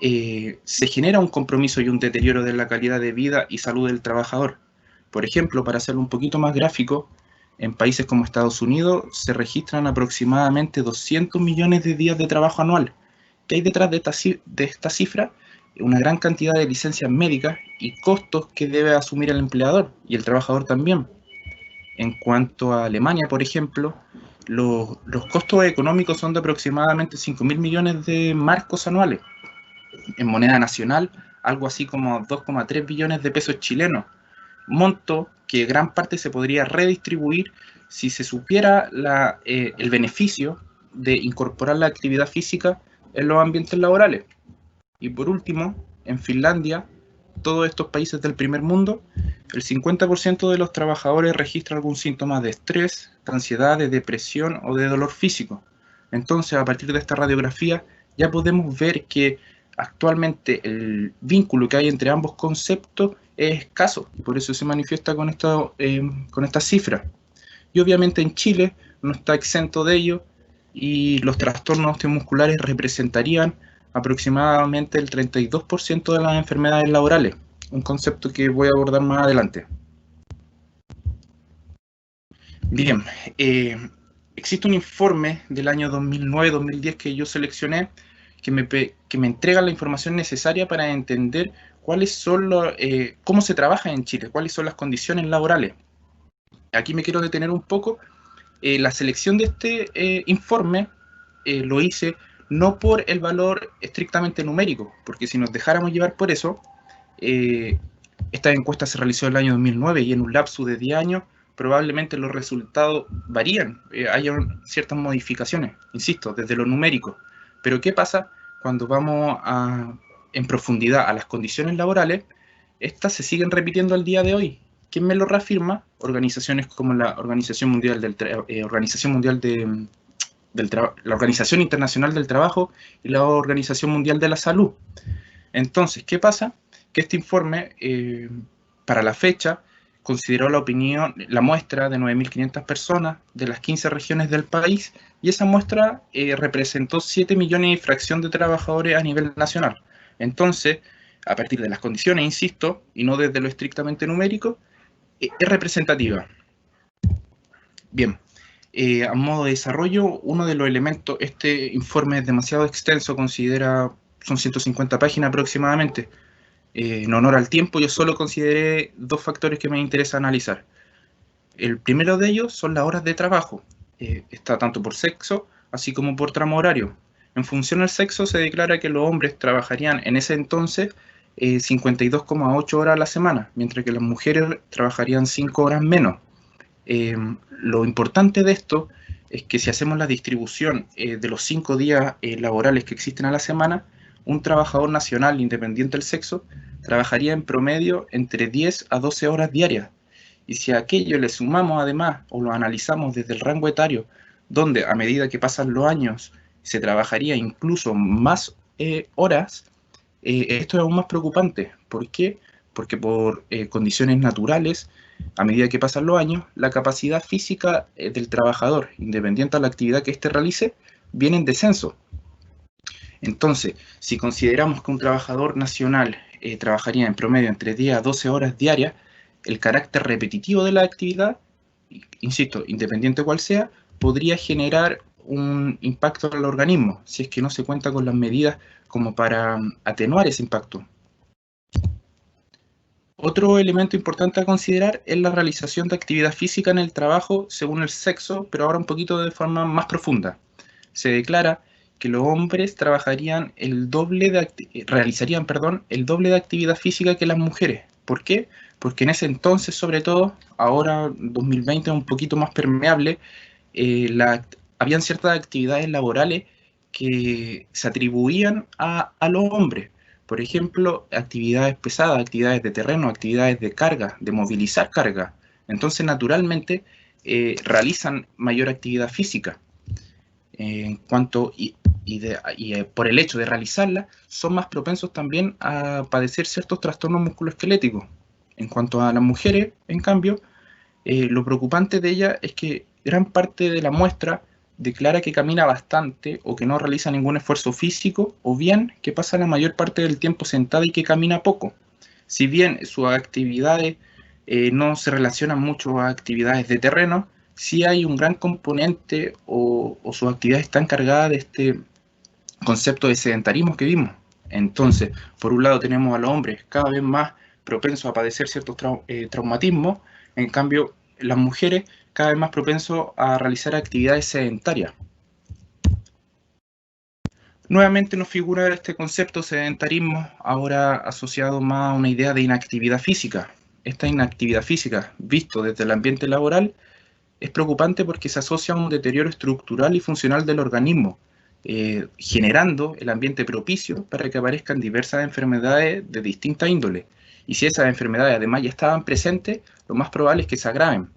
se genera un compromiso y un deterioro de la calidad de vida y salud del trabajador. Por ejemplo, para hacerlo un poquito más gráfico, en países como Estados Unidos se registran aproximadamente 200 millones de días de trabajo anual. ¿Qué hay detrás de esta cifra? Una gran cantidad de licencias médicas y costos que debe asumir el empleador y el trabajador también. En cuanto a Alemania, por ejemplo, los costos económicos son de aproximadamente 5.000 millones de marcos anuales. En moneda nacional, algo así como 2,3 billones de pesos chilenos, monto que gran parte se podría redistribuir si se supiera el beneficio de incorporar la actividad física en los ambientes laborales. Y por último, en Finlandia, todos estos países del primer mundo, el 50% de los trabajadores registra algún síntoma de estrés, de ansiedad, de depresión o de dolor físico. Entonces, a partir de esta radiografía, ya podemos ver que actualmente el vínculo que hay entre ambos conceptos es escaso, y por eso se manifiesta con esta cifra. Y obviamente en Chile no está exento de ello, y los trastornos osteomusculares representarían aproximadamente el 32% de las enfermedades laborales, un concepto que voy a abordar más adelante. Bien, existe un informe del año 2009-2010 que yo seleccioné que me entrega la información necesaria para entender cuáles son cómo se trabaja en Chile, cuáles son las condiciones laborales. Aquí me quiero detener un poco. La selección de este informe lo hice no por el valor estrictamente numérico, porque si nos dejáramos llevar por eso, esta encuesta se realizó en el año 2009 y en un lapso de 10 años probablemente los resultados varían, hay ciertas modificaciones, insisto, desde lo numérico. Pero ¿qué pasa cuando vamos en profundidad a las condiciones laborales? Estas se siguen repitiendo al día de hoy. ¿Quién me lo reafirma? Organizaciones como la Organización Mundial la Organización Internacional del Trabajo y la Organización Mundial de la Salud. Entonces, ¿qué pasa? Que este informe, para la fecha, consideró la muestra de 9.500 personas de las 15 regiones del país, y esa muestra representó 7 millones y fracción de trabajadores a nivel nacional. Entonces, a partir de las condiciones, insisto, y no desde lo estrictamente numérico, es representativa. Bien. A modo de desarrollo, uno de los elementos, este informe es demasiado extenso, son 150 páginas aproximadamente. En honor al tiempo, yo solo consideré 2 factores que me interesa analizar. El primero de ellos son las horas de trabajo. Está tanto por sexo, así como por tramo horario. En función al sexo, se declara que los hombres trabajarían en ese entonces 52,8 horas a la semana, mientras que las mujeres trabajarían 5 horas menos. Lo importante de esto es que si hacemos la distribución de los 5 días laborales que existen a la semana, un trabajador nacional, independiente del sexo, trabajaría en promedio entre 10 a 12 horas diarias. Y si a aquello le sumamos además, o lo analizamos desde el rango etario, donde a medida que pasan los años se trabajaría incluso más horas, esto es aún más preocupante. ¿Por qué? Porque por condiciones naturales, a medida que pasan los años, la capacidad física del trabajador, independiente de la actividad que éste realice, viene en descenso. Entonces, si consideramos que un trabajador nacional trabajaría en promedio entre 10 a 12 horas diarias, el carácter repetitivo de la actividad, insisto, independiente cual sea, podría generar un impacto al organismo, si es que no se cuenta con las medidas como para atenuar ese impacto. Otro elemento importante a considerar es la realización de actividad física en el trabajo según el sexo, pero ahora un poquito de forma más profunda. Se declara que los hombres realizarían el doble de actividad física que las mujeres. ¿Por qué? Porque en ese entonces, sobre todo, ahora 2020 es un poquito más permeable, habían ciertas actividades laborales que se atribuían a los hombres. Por ejemplo, actividades pesadas, actividades de terreno, actividades de carga, de movilizar carga. Entonces, naturalmente, realizan mayor actividad física. Por el hecho de realizarla, son más propensos también a padecer ciertos trastornos musculoesqueléticos. En cuanto a las mujeres, en cambio, lo preocupante de ellas es que gran parte de la muestra declara que camina bastante o que no realiza ningún esfuerzo físico, o bien que pasa la mayor parte del tiempo sentada y que camina poco. Si bien sus actividades no se relacionan mucho a actividades de terreno, sí hay un gran componente o sus actividades están cargadas de este concepto de sedentarismo que vimos. Entonces, por un lado tenemos a los hombres cada vez más propensos a padecer ciertos traumatismos, en cambio las mujeres cada vez más propensos a realizar actividades sedentarias. Nuevamente nos figura este concepto sedentarismo ahora asociado más a una idea de inactividad física. Esta inactividad física, visto desde el ambiente laboral, es preocupante porque se asocia a un deterioro estructural y funcional del organismo, generando el ambiente propicio para que aparezcan diversas enfermedades de distinta índole. Y si esas enfermedades además ya estaban presentes, lo más probable es que se agraven.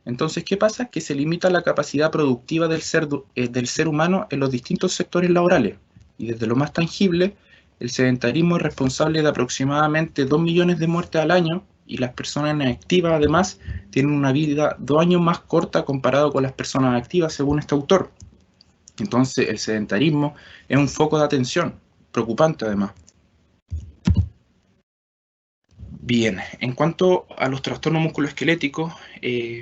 Entonces, ¿qué pasa? Que se limita la capacidad productiva del ser humano en los distintos sectores laborales. Y desde lo más tangible, el sedentarismo es responsable de aproximadamente 2 millones de muertes al año, y las personas inactivas además tienen una vida 2 años más corta comparado con las personas activas, según este autor. Entonces, el sedentarismo es un foco de atención, preocupante además. Bien, en cuanto a los trastornos musculoesqueléticos,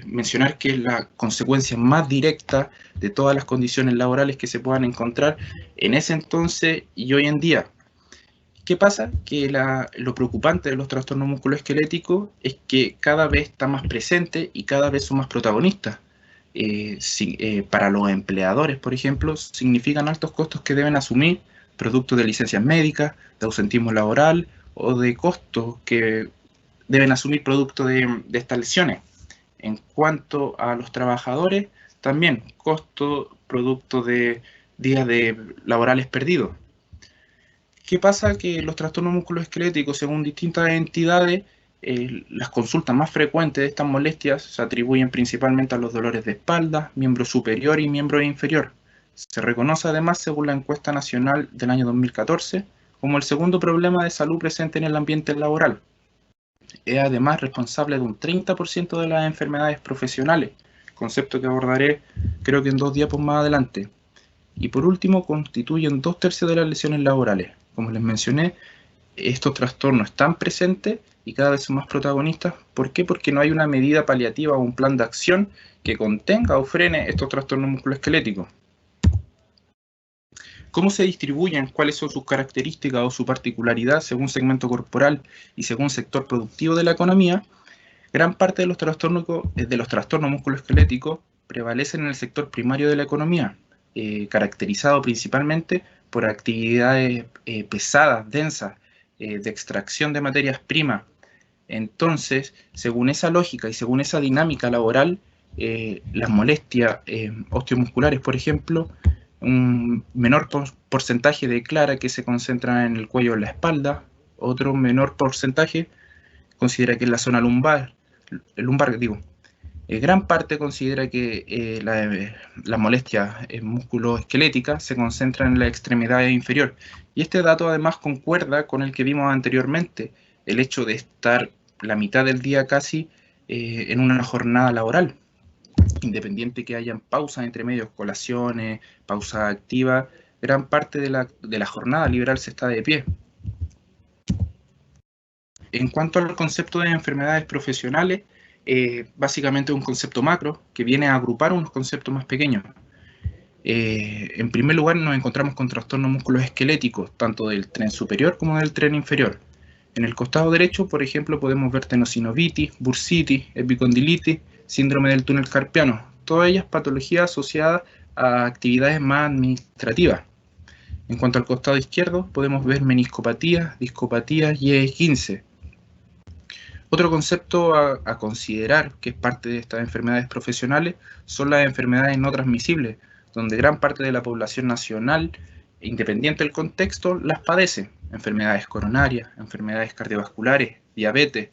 mencionar que es la consecuencia más directa de todas las condiciones laborales que se puedan encontrar en ese entonces y hoy en día. ¿Qué pasa? Que lo preocupante de los trastornos musculoesqueléticos es que cada vez está más presente y cada vez son más protagonistas. Para los empleadores, por ejemplo, significan altos costos que deben asumir, producto de licencias médicas, de ausentismo laboral o de costos que deben asumir producto de estas lesiones. En cuanto a los trabajadores, también costos producto de días laborales perdidos. ¿Qué pasa? Que los trastornos musculoesqueléticos, según distintas entidades, las consultas más frecuentes de estas molestias se atribuyen principalmente a los dolores de espalda, miembro superior y miembro inferior. Se reconoce además, según la encuesta nacional del año 2014, como el segundo problema de salud presente en el ambiente laboral. Es además responsable de un 30% de las enfermedades profesionales, concepto que abordaré creo que en 2 diapos más adelante. Y por último, constituyen 2/3 de las lesiones laborales. Como les mencioné, estos trastornos están presentes y cada vez son más protagonistas. ¿Por qué? Porque no hay una medida paliativa o un plan de acción que contenga o frene estos trastornos musculoesqueléticos. ¿Cómo se distribuyen? ¿Cuáles son sus características o su particularidad según segmento corporal y según sector productivo de la economía? Gran parte de los trastornos musculoesqueléticos prevalecen en el sector primario de la economía, caracterizado principalmente por actividades pesadas, densas, de extracción de materias primas. Entonces, según esa lógica y según esa dinámica laboral, las molestias osteomusculares, por ejemplo, Un menor porcentaje declara que se concentra en el cuello o en la espalda. Otro menor porcentaje considera que es la zona lumbar. Gran parte considera que la molestia musculoesquelética se concentra en la extremidad inferior. Y este dato además concuerda con el que vimos anteriormente, el hecho de estar la mitad del día casi en una jornada laboral, independiente que hayan pausas entre medios, colaciones, pausas activas, gran parte de la jornada liberal se está de pie. En cuanto al concepto de enfermedades profesionales, básicamente es un concepto macro que viene a agrupar unos conceptos más pequeños. En primer lugar, nos encontramos con trastornos musculoesqueléticos, tanto del tren superior como del tren inferior. En el costado derecho, por ejemplo, podemos ver tenosinovitis, bursitis, epicondilitis, síndrome del túnel carpiano, todas ellas patologías asociadas a actividades más administrativas. En cuanto al costado izquierdo, podemos ver meniscopatías, discopatías y E15. Otro concepto a considerar, que es parte de estas enfermedades profesionales, son las enfermedades no transmisibles, donde gran parte de la población nacional, independiente del contexto, las padece. Enfermedades coronarias, enfermedades cardiovasculares, diabetes.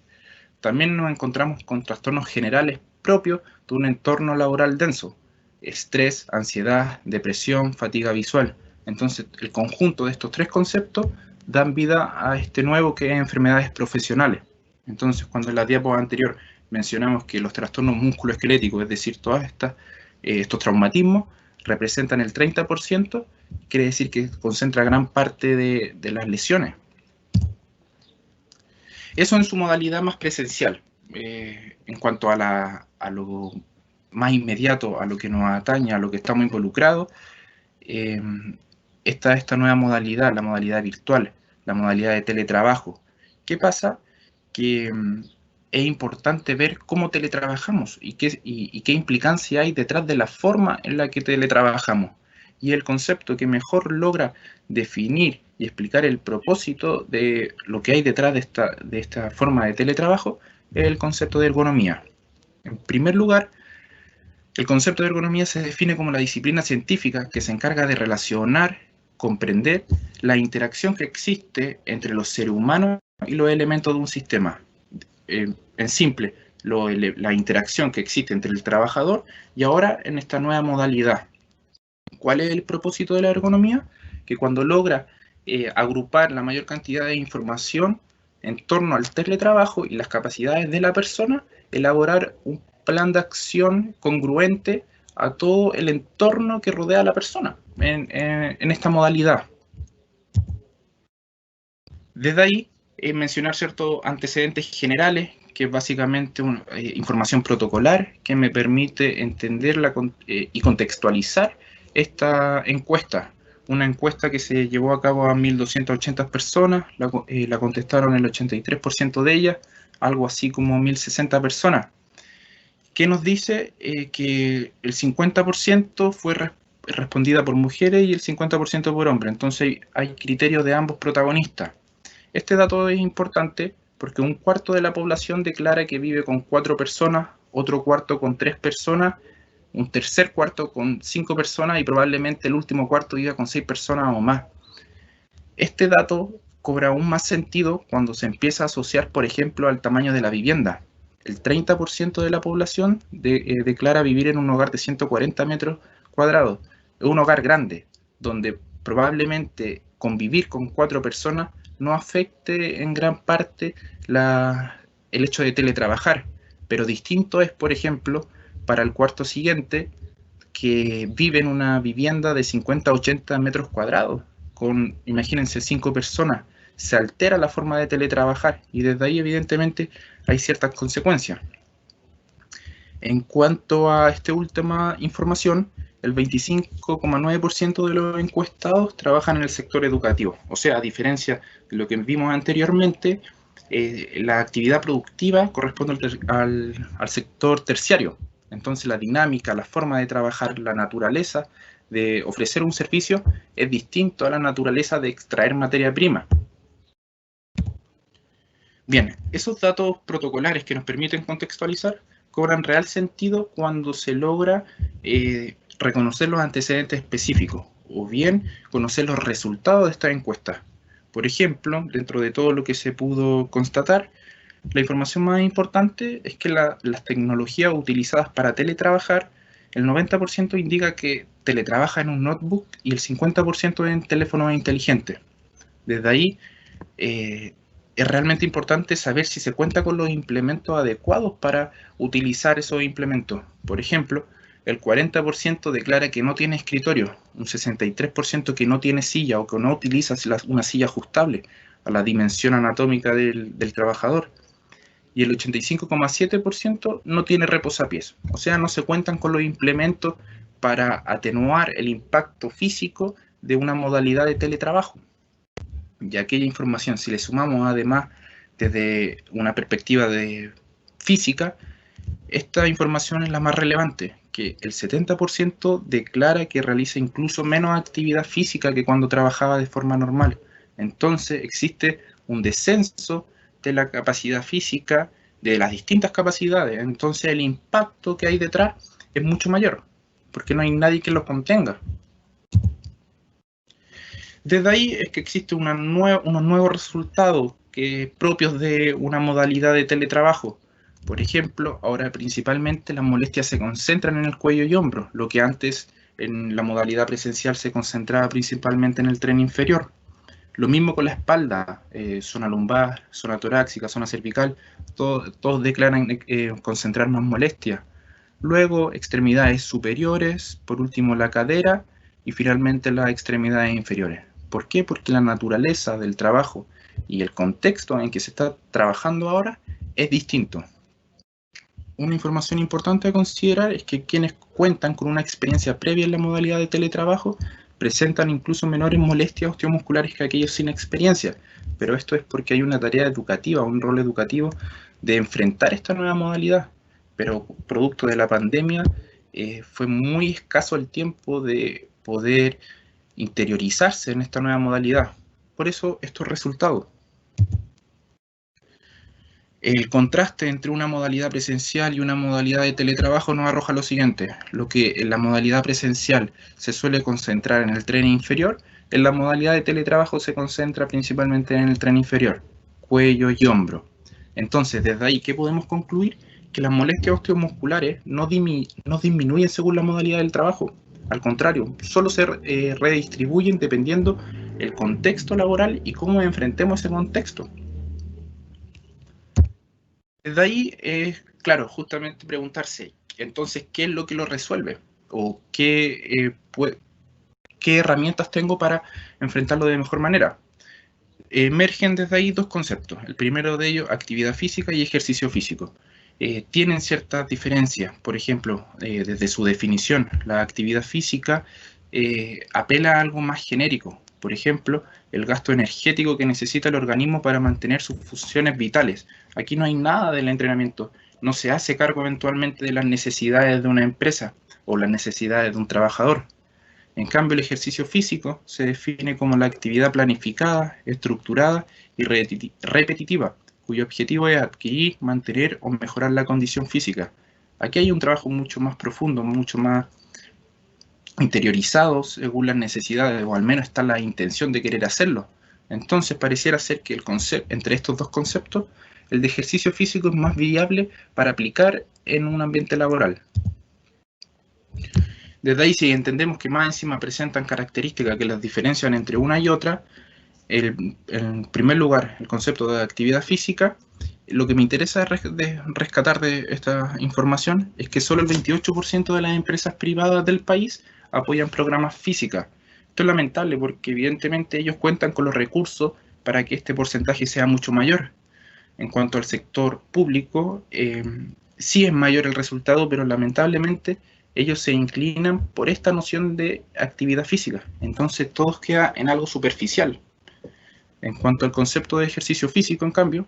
También nos encontramos con trastornos generales propios de un entorno laboral denso, estrés, ansiedad, depresión, fatiga visual. Entonces, el conjunto de estos tres conceptos dan vida a este nuevo que es enfermedades profesionales. Entonces, cuando en la diapo anterior mencionamos que los trastornos musculoesqueléticos, es decir, todos estos traumatismos, representan el 30%, quiere decir que concentra gran parte de las lesiones. Eso en su modalidad más presencial. En cuanto a lo más inmediato, a lo que nos atañe, a lo que estamos involucrados, está esta nueva modalidad, la modalidad virtual, la modalidad de teletrabajo. ¿Qué pasa? Que es importante ver cómo teletrabajamos y qué implicancia hay detrás de la forma en la que teletrabajamos. Y el concepto que mejor logra definir y explicar el propósito de lo que hay detrás de esta forma de teletrabajo es el concepto de ergonomía. En primer lugar, el concepto de ergonomía se define como la disciplina científica que se encarga de relacionar, comprender la interacción que existe entre los seres humanos y los elementos de un sistema. En simple, la interacción que existe entre el trabajador y ahora en esta nueva modalidad. ¿Cuál es el propósito de la ergonomía? Que cuando logra agrupar la mayor cantidad de información en torno al teletrabajo y las capacidades de la persona, elaborar un plan de acción congruente a todo el entorno que rodea a la persona en esta modalidad. Desde ahí, mencionar ciertos antecedentes generales, que es básicamente información protocolar que me permite entender y contextualizar esta encuesta. Una encuesta que se llevó a cabo a 1.280 personas, la contestaron el 83% de ellas, algo así como 1.060 personas. ¿Qué nos dice? Que el 50% fue respondida por mujeres y el 50% por hombres. Entonces hay criterios de ambos protagonistas. Este dato es importante porque un cuarto de la población declara que vive con 4 personas, otro cuarto con 3 personas, un tercer cuarto con 5 personas y probablemente el último cuarto viva con 6 personas o más. Este dato cobra aún más sentido cuando se empieza a asociar, por ejemplo, al tamaño de la vivienda. El 30% de la población declara vivir en un hogar de 140 metros cuadrados. Es un hogar grande, donde probablemente convivir con 4 personas no afecte en gran parte el hecho de teletrabajar. Pero distinto es, por ejemplo, para el cuarto siguiente, que vive en una vivienda de 50 a 80 metros cuadrados, con, imagínense, 5 personas. Se altera la forma de teletrabajar y desde ahí, evidentemente, hay ciertas consecuencias. En cuanto a esta última información, el 25,9% de los encuestados trabajan en el sector educativo. O sea, a diferencia de lo que vimos anteriormente, la actividad productiva corresponde al sector terciario. Entonces la dinámica, la forma de trabajar, la naturaleza de ofrecer un servicio es distinto a la naturaleza de extraer materia prima. Bien, esos datos protocolares que nos permiten contextualizar cobran real sentido cuando se logra reconocer los antecedentes específicos. o bien conocer los resultados de esta encuesta. Por ejemplo, dentro de todo lo que se pudo constatar, la información más importante es que las tecnologías utilizadas para teletrabajar, el 90% indica que teletrabaja en un notebook y el 50% en teléfonos inteligentes. Desde ahí, es realmente importante saber si se cuenta con los implementos adecuados para utilizar esos implementos. Por ejemplo, el 40% declara que no tiene escritorio, un 63% que no tiene silla o que no utiliza una silla ajustable a la dimensión anatómica del trabajador. Y el 85,7% no tiene reposapiés, o sea, no se cuentan con los implementos para atenuar el impacto físico de una modalidad de teletrabajo. Y aquella información, si le sumamos además desde una perspectiva de física, esta información es la más relevante, que el 70% declara que realiza incluso menos actividad física que cuando trabajaba de forma normal. Entonces existe un descenso de la capacidad física, de las distintas capacidades. Entonces el impacto que hay detrás es mucho mayor, porque no hay nadie que lo contenga. Desde ahí es que existen unos nuevos resultados propios de una modalidad de teletrabajo. Por ejemplo, ahora principalmente las molestias se concentran en el cuello y hombros, lo que antes en la modalidad presencial se concentraba principalmente en el tren inferior. Lo mismo con la espalda, zona lumbar, zona torácica, zona cervical, todos declaran concentrar más molestias. Luego, extremidades superiores, por último la cadera y finalmente las extremidades inferiores. ¿Por qué? Porque la naturaleza del trabajo y el contexto en que se está trabajando ahora es distinto. Una información importante a considerar es que quienes cuentan con una experiencia previa en la modalidad de teletrabajo presentan incluso menores molestias osteomusculares que aquellos sin experiencia, pero esto es porque hay una tarea educativa, un rol educativo de enfrentar esta nueva modalidad, pero producto de la pandemia fue muy escaso el tiempo de poder interiorizarse en esta nueva modalidad. Por eso estos resultados. El contraste entre una modalidad presencial y una modalidad de teletrabajo nos arroja lo siguiente: lo que en la modalidad presencial se suele concentrar en el tren inferior, en la modalidad de teletrabajo se concentra principalmente en el tren inferior, cuello y hombro. Entonces, desde ahí, ¿qué podemos concluir? Que las molestias osteomusculares no disminuyen según la modalidad del trabajo. Al contrario, solo se redistribuyen dependiendo el contexto laboral y cómo enfrentemos ese contexto. Desde ahí es, claro, justamente preguntarse, entonces, ¿qué es lo que lo resuelve? ¿O qué herramientas tengo para enfrentarlo de mejor manera? Emergen desde ahí dos conceptos. El primero de ellos, actividad física y ejercicio físico. Tienen ciertas diferencias. Por ejemplo, desde su definición, la actividad física apela a algo más genérico. Por ejemplo, el gasto energético que necesita el organismo para mantener sus funciones vitales. Aquí no hay nada del entrenamiento. No se hace cargo eventualmente de las necesidades de una empresa o las necesidades de un trabajador. En cambio, el ejercicio físico se define como la actividad planificada, estructurada y repetitiva, cuyo objetivo es adquirir, mantener o mejorar la condición física. Aquí hay un trabajo mucho más profundo, mucho más interiorizado según las necesidades, o al menos está la intención de querer hacerlo. Entonces pareciera ser que entre estos dos conceptos, el de ejercicio físico es más viable para aplicar en un ambiente laboral. Desde ahí, si entendemos que más encima presentan características que las diferencian entre una y otra, en primer lugar, el concepto de actividad física, lo que me interesa rescatar de esta información es que solo el 28% de las empresas privadas del país apoyan programas físicas. Esto es lamentable porque evidentemente ellos cuentan con los recursos para que este porcentaje sea mucho mayor. En cuanto al sector público, sí es mayor el resultado, pero lamentablemente ellos se inclinan por esta noción de actividad física. Entonces todo queda en algo superficial. En cuanto al concepto de ejercicio físico, en cambio,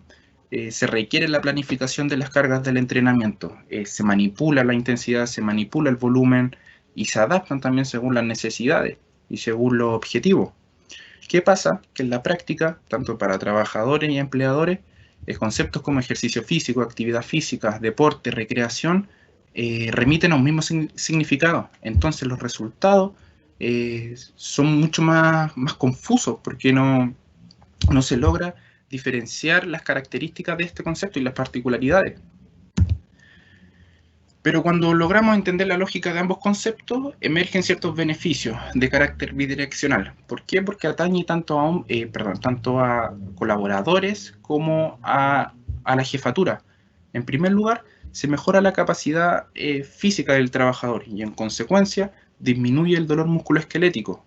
se requiere la planificación de las cargas del entrenamiento. Se manipula la intensidad, se manipula el volumen y se adaptan también según las necesidades y según los objetivos. ¿Qué pasa? Que en la práctica, tanto para trabajadores y empleadores, conceptos como ejercicio físico, actividad física, deporte, recreación, remiten a un mismo significado. Entonces los resultados son mucho más confusos porque no se logra diferenciar las características de este concepto y las particularidades. Pero cuando logramos entender la lógica de ambos conceptos, emergen ciertos beneficios de carácter bidireccional. ¿Por qué? Porque atañe tanto a colaboradores como a la jefatura. En primer lugar, se mejora la capacidad física del trabajador y, en consecuencia, disminuye el dolor musculoesquelético.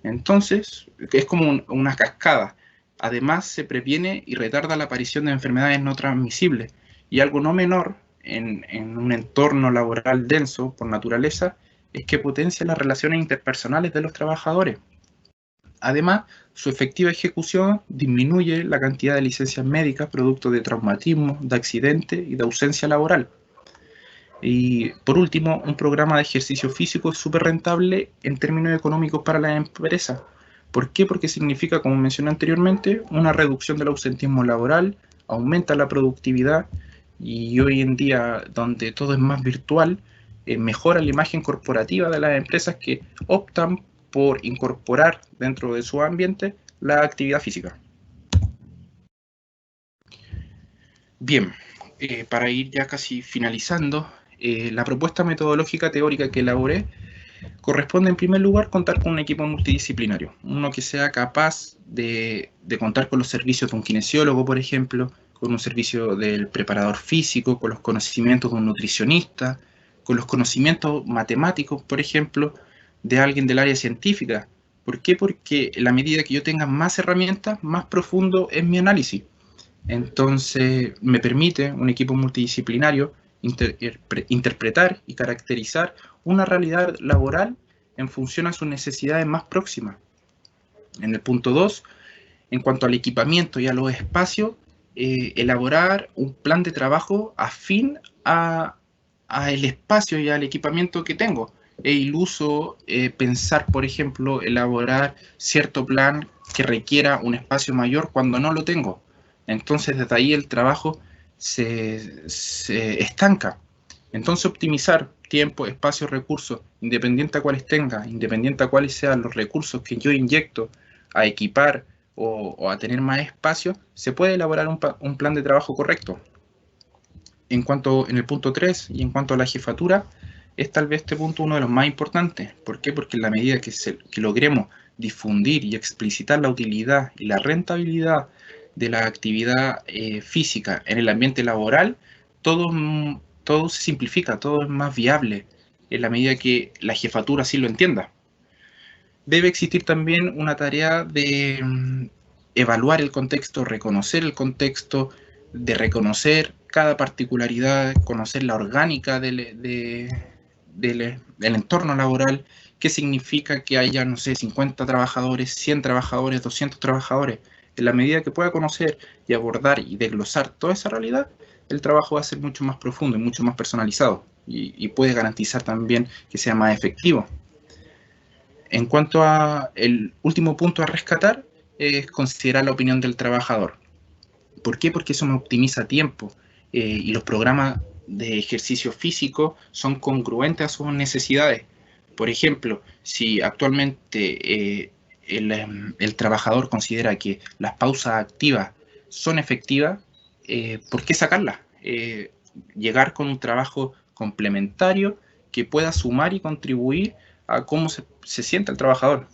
Entonces, es como una cascada. Además, se previene y retarda la aparición de enfermedades no transmisibles. Y algo no menor, en un entorno laboral denso por naturaleza, es que potencia las relaciones interpersonales de los trabajadores. Además, su efectiva ejecución disminuye la cantidad de licencias médicas producto de traumatismo, de accidente y de ausencia laboral. Y por último, un programa de ejercicio físico es súper rentable en términos económicos para las empresas. ¿Por qué? Porque significa, como mencioné anteriormente, una reducción del ausentismo laboral, aumenta la productividad, y hoy en día, donde todo es más virtual, mejora la imagen corporativa de las empresas que optan por incorporar dentro de su ambiente la actividad física. Bien, para ir ya casi finalizando, la propuesta metodológica teórica que elaboré corresponde en primer lugar contar con un equipo multidisciplinario, uno que sea capaz de contar con los servicios de un kinesiólogo, por ejemplo, con un servicio del preparador físico, con los conocimientos de un nutricionista, con los conocimientos matemáticos, por ejemplo, de alguien del área científica. ¿Por qué? Porque en la medida que yo tenga más herramientas, más profundo es mi análisis. Entonces, me permite un equipo multidisciplinario interpretar y caracterizar una realidad laboral en función a sus necesidades más próximas. En el punto 2, en cuanto al equipamiento y a los espacios, elaborar un plan de trabajo afín a el espacio y al equipamiento que tengo. Es iluso pensar, por ejemplo, elaborar cierto plan que requiera un espacio mayor cuando no lo tengo. Entonces, desde ahí el trabajo se estanca. Entonces, optimizar tiempo, espacio, recursos, independiente a cuáles tenga, independiente a cuáles sean los recursos que yo inyecto a equipar o a tener más espacio, se puede elaborar un plan de trabajo correcto. En el punto 3 y en cuanto a la jefatura, es tal vez este punto uno de los más importantes. ¿Por qué? Porque en la medida que logremos difundir y explicitar la utilidad y la rentabilidad de la actividad física en el ambiente laboral, todo se simplifica, todo es más viable en la medida que la jefatura así lo entienda. Debe existir también una tarea de evaluar el contexto, reconocer el contexto, de reconocer cada particularidad, conocer la orgánica del entorno laboral, qué significa que haya, no sé, 50 trabajadores, 100 trabajadores, 200 trabajadores. En la medida que pueda conocer y abordar y desglosar toda esa realidad, el trabajo va a ser mucho más profundo y mucho más personalizado y puede garantizar también que sea más efectivo. En cuanto a el último punto a rescatar, es considerar la opinión del trabajador. ¿Por qué? Porque eso me optimiza tiempo y los programas de ejercicio físico son congruentes a sus necesidades. Por ejemplo, si actualmente el trabajador considera que las pausas activas son efectivas, ¿por qué sacarlas? Llegar con un trabajo complementario que pueda sumar y contribuir a cómo se siente el trabajador.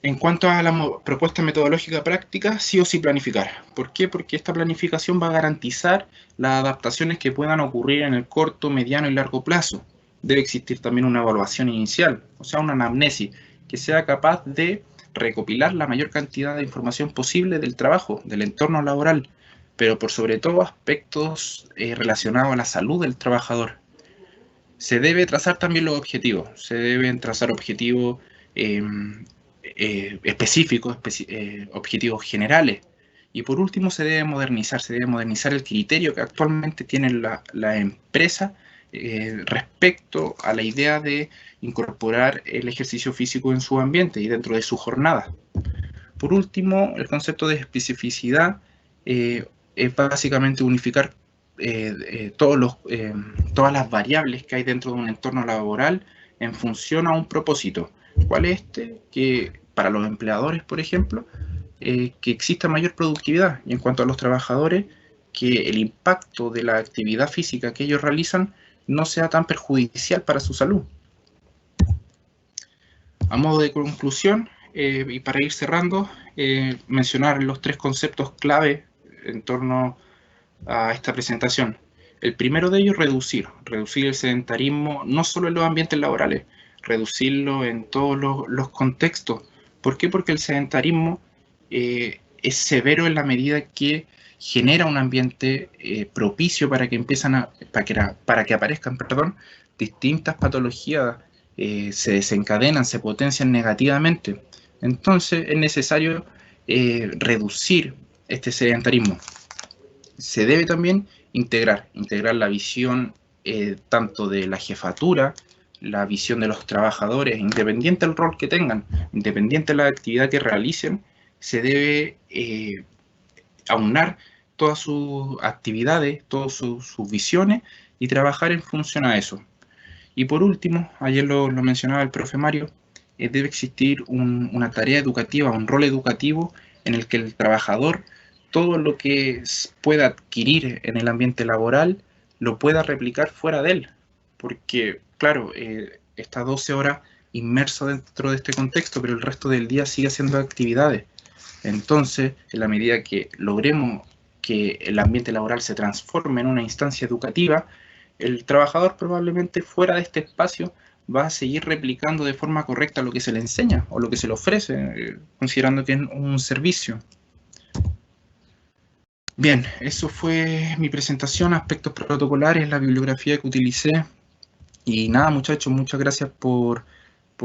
En cuanto a la propuesta metodológica práctica, sí o sí planificar. ¿Por qué? Porque esta planificación va a garantizar las adaptaciones que puedan ocurrir en el corto, mediano y largo plazo. Debe existir también una evaluación inicial, o sea, una anamnesis, que sea capaz de recopilar la mayor cantidad de información posible del trabajo, del entorno laboral, pero por sobre todo aspectos relacionados a la salud del trabajador. Se debe trazar también los objetivos, se deben trazar objetivos específicos, objetivos generales. Y por último se debe modernizar el criterio que actualmente tiene la empresa respecto a la idea de incorporar el ejercicio físico en su ambiente y dentro de su jornada. Por último, el concepto de especificidad es básicamente unificar todas las variables que hay dentro de un entorno laboral en función a un propósito. ¿Cuál es este? Que para los empleadores, por ejemplo, que exista mayor productividad, y en cuanto a los trabajadores, que el impacto de la actividad física que ellos realizan no sea tan perjudicial para su salud. A modo de conclusión, y para ir cerrando, mencionar los 3 conceptos clave en torno a esta presentación. El primero de ellos, reducir el sedentarismo no solo en los ambientes laborales, reducirlo en todos los contextos. ¿Por qué? Porque el sedentarismo es severo en la medida que genera un ambiente propicio para que aparezcan distintas patologías, se desencadenan, se potencian negativamente. Entonces es necesario reducir este sedentarismo. Se debe también integrar la visión tanto de la jefatura, la visión de los trabajadores, independiente del rol que tengan, independiente de la actividad que realicen, se debe aunar todas sus actividades, todas sus visiones y trabajar en función a eso. Y por último, ayer lo mencionaba el profe Mario, debe existir una tarea educativa, un rol educativo en el que el trabajador, todo lo que pueda adquirir en el ambiente laboral, lo pueda replicar fuera de él. Porque, claro, está 12 horas inmerso dentro de este contexto, pero el resto del día sigue haciendo actividades. Entonces, en la medida que logremos que el ambiente laboral se transforme en una instancia educativa, el trabajador probablemente fuera de este espacio va a seguir replicando de forma correcta lo que se le enseña o lo que se le ofrece, considerando que es un servicio. Bien, eso fue mi presentación, aspectos protocolares, la bibliografía que utilicé. Y nada, muchachos, muchas gracias por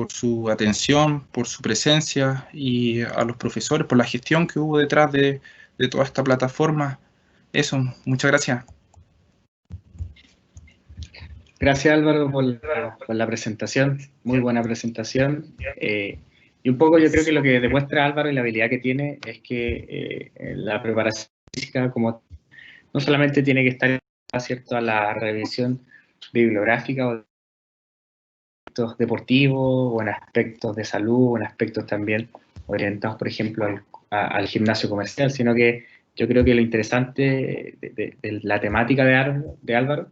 su atención, por su presencia, y a los profesores por la gestión que hubo detrás de toda esta plataforma. Eso, muchas gracias. Gracias, Álvaro, por la presentación. Muy buena presentación. Y un poco yo creo que lo que demuestra Álvaro y la habilidad que tiene es que la preparación física, como no solamente tiene que estar ¿cierto? A la revisión bibliográfica o aspectos deportivos o en aspectos de salud o en aspectos también orientados, por ejemplo, al gimnasio comercial, sino que yo creo que lo interesante de la temática de Álvaro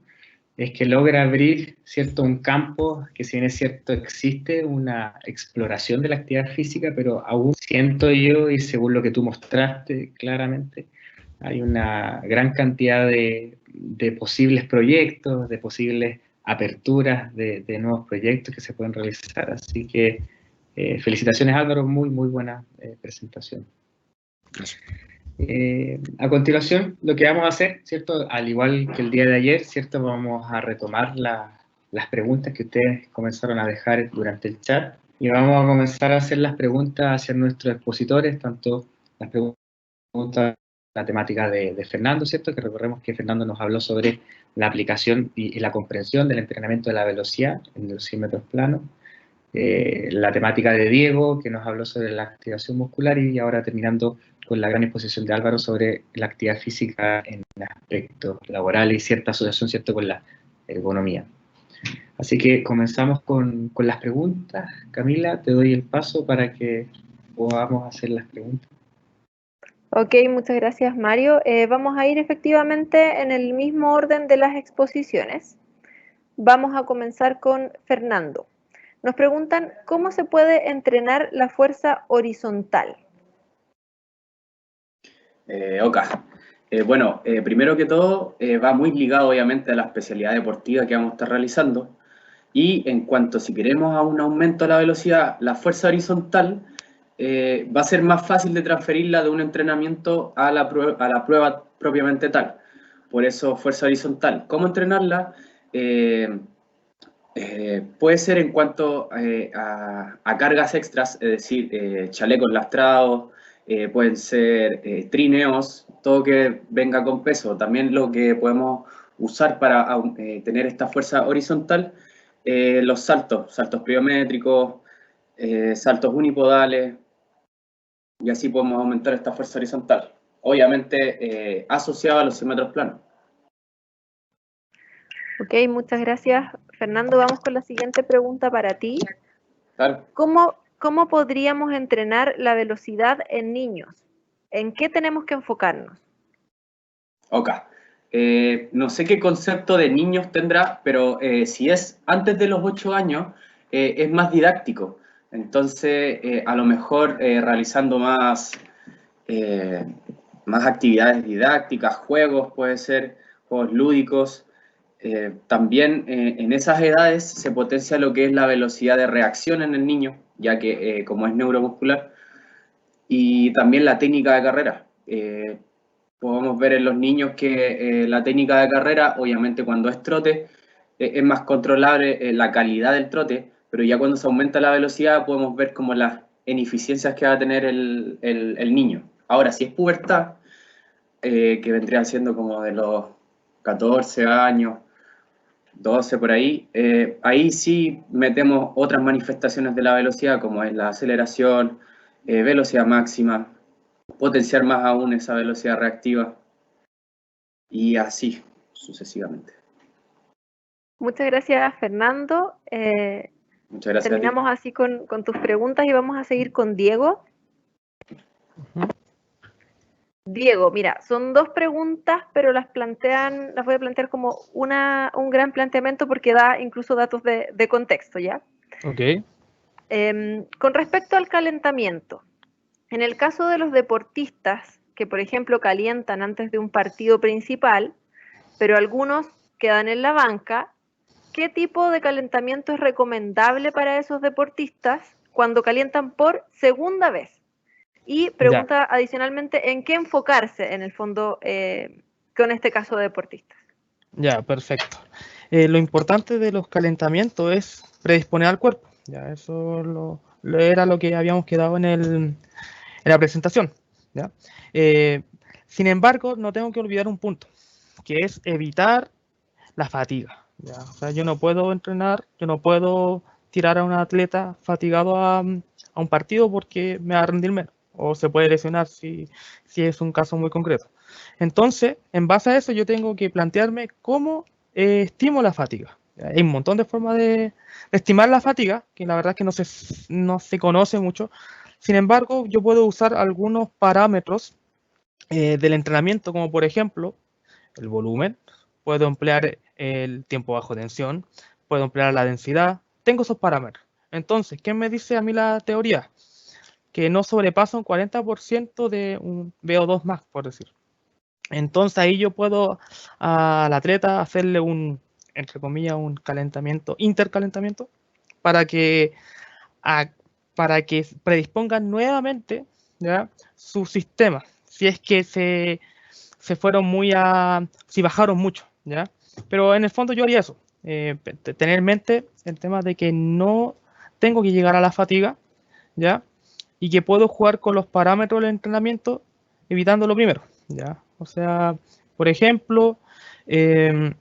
es que logra abrir, ¿cierto?, un campo que, si bien es cierto, existe una exploración de la actividad física, pero aún siento yo, y según lo que tú mostraste claramente, hay una gran cantidad de posibles proyectos, de posibles aperturas de nuevos proyectos que se pueden realizar. Así que felicitaciones, Álvaro, muy buena presentación. Gracias. A continuación, lo que vamos a hacer, ¿cierto? Al igual que el día de ayer, ¿cierto? Vamos a retomar las preguntas que ustedes comenzaron a dejar durante el chat y vamos a comenzar a hacer las preguntas hacia nuestros expositores, tanto las preguntas, la temática de Fernando, ¿cierto? Que recordemos que Fernando nos habló sobre la aplicación y la comprensión del entrenamiento de la velocidad en los 100 metros planos. La temática de Diego, que nos habló sobre la activación muscular, y ahora terminando con la gran exposición de Álvaro sobre la actividad física en aspectos laborales y cierta asociación, ¿cierto?, con la ergonomía. Así que comenzamos con las preguntas. Camila, te doy el paso para que podamos hacer las preguntas. Ok, muchas gracias, Mario. Vamos a ir efectivamente en el mismo orden de las exposiciones. Vamos a comenzar con Fernando. Nos preguntan, ¿cómo se puede entrenar la fuerza horizontal? Bueno, primero que todo, va muy ligado obviamente a la especialidad deportiva que vamos a estar realizando. Y en cuanto si queremos a un aumento de la velocidad, la fuerza horizontal va a ser más fácil de transferirla de un entrenamiento a la prueba propiamente tal. Por eso, fuerza horizontal. ¿Cómo entrenarla? Puede ser en cuanto a cargas extras, es decir, chalecos lastrados, pueden ser trineos, todo que venga con peso. También lo que podemos usar para tener esta fuerza horizontal, los saltos pliométricos, saltos unipodales, y así podemos aumentar esta fuerza horizontal. Obviamente asociado a los 100 metros planos. Ok, muchas gracias. Fernando, vamos con la siguiente pregunta para ti. Claro. ¿Cómo podríamos entrenar la velocidad en niños? ¿En qué tenemos que enfocarnos? Ok. No sé qué concepto de niños tendrá, pero si es antes de los 8 años, es más didáctico. Entonces, a lo mejor realizando más actividades didácticas, juegos, puede ser, juegos lúdicos. También en esas edades se potencia lo que es la velocidad de reacción en el niño, ya que como es neuromuscular, y también la técnica de carrera. Podemos ver en los niños que la técnica de carrera, obviamente cuando es trote, es más controlable la calidad del trote, pero ya cuando se aumenta la velocidad podemos ver como las ineficiencias que va a tener el niño. Ahora, si es pubertad, que vendría siendo como de los 14 años, 12 por ahí, ahí sí metemos otras manifestaciones de la velocidad, como es la aceleración, velocidad máxima, potenciar más aún esa velocidad reactiva, y así sucesivamente. Muchas gracias, Fernando. Muchas gracias. Terminamos así con tus preguntas y vamos a seguir con Diego. Diego, mira, son dos preguntas, pero las voy a plantear como un gran planteamiento porque da incluso datos de contexto, ¿ya? Ok. Con respecto al calentamiento, en el caso de los deportistas que, por ejemplo, calientan antes de un partido principal, pero algunos quedan en la banca, ¿qué tipo de calentamiento es recomendable para esos deportistas cuando calientan por segunda vez? Y pregunta adicionalmente, ¿en qué enfocarse en el fondo con este caso de deportistas? Ya, perfecto. Lo importante de los calentamientos es predisponer al cuerpo. Ya, eso era lo que habíamos quedado en la presentación. ¿Ya? Sin embargo, no tengo que olvidar un punto, que es evitar la fatiga. ¿Ya? O sea, yo no puedo entrenar, yo no puedo tirar a un atleta fatigado a un partido porque me va a rendir menos o se puede lesionar si es un caso muy concreto. Entonces, en base a eso, yo tengo que plantearme cómo estimo la fatiga. Hay un montón de formas de estimar la fatiga, que la verdad es que no se conoce mucho. Sin embargo, yo puedo usar algunos parámetros del entrenamiento, como por ejemplo el volumen, puedo emplear el tiempo bajo tensión, puedo emplear la densidad, tengo esos parámetros. Entonces, ¿qué me dice a mí la teoría? Que no sobrepasa un 40% de un VO2 max, por decir. Entonces ahí yo puedo al atleta hacerle entre comillas, un calentamiento, intercalentamiento, para que predispongan nuevamente, ¿ya?, su sistema, si es que se fueron si bajaron mucho, ¿ya? Pero en el fondo yo haría eso, tener en mente el tema de que no tengo que llegar a la fatiga, ¿ya? Y que puedo jugar con los parámetros del entrenamiento evitando lo primero, ¿ya? O sea, por ejemplo, que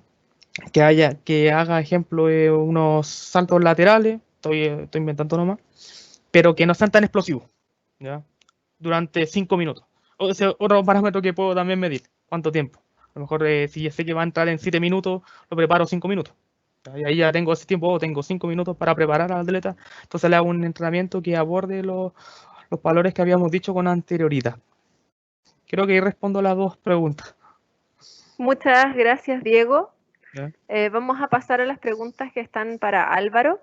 haga ejemplo unos saltos laterales, estoy inventando nomás, pero que no sean tan explosivos, ¿ya? Durante 5 minutos. O sea, otro parámetro que puedo también medir, ¿cuánto tiempo? A lo mejor si ya sé que va a entrar en 7 minutos, lo preparo 5 minutos. Y ahí ya tengo ese tiempo, tengo 5 minutos para preparar al atleta, entonces le hago un entrenamiento que aborde los valores que habíamos dicho con anterioridad. Creo que ahí respondo las dos preguntas. Muchas gracias, Diego. ¿Ya? Vamos a pasar a las preguntas que están para Álvaro.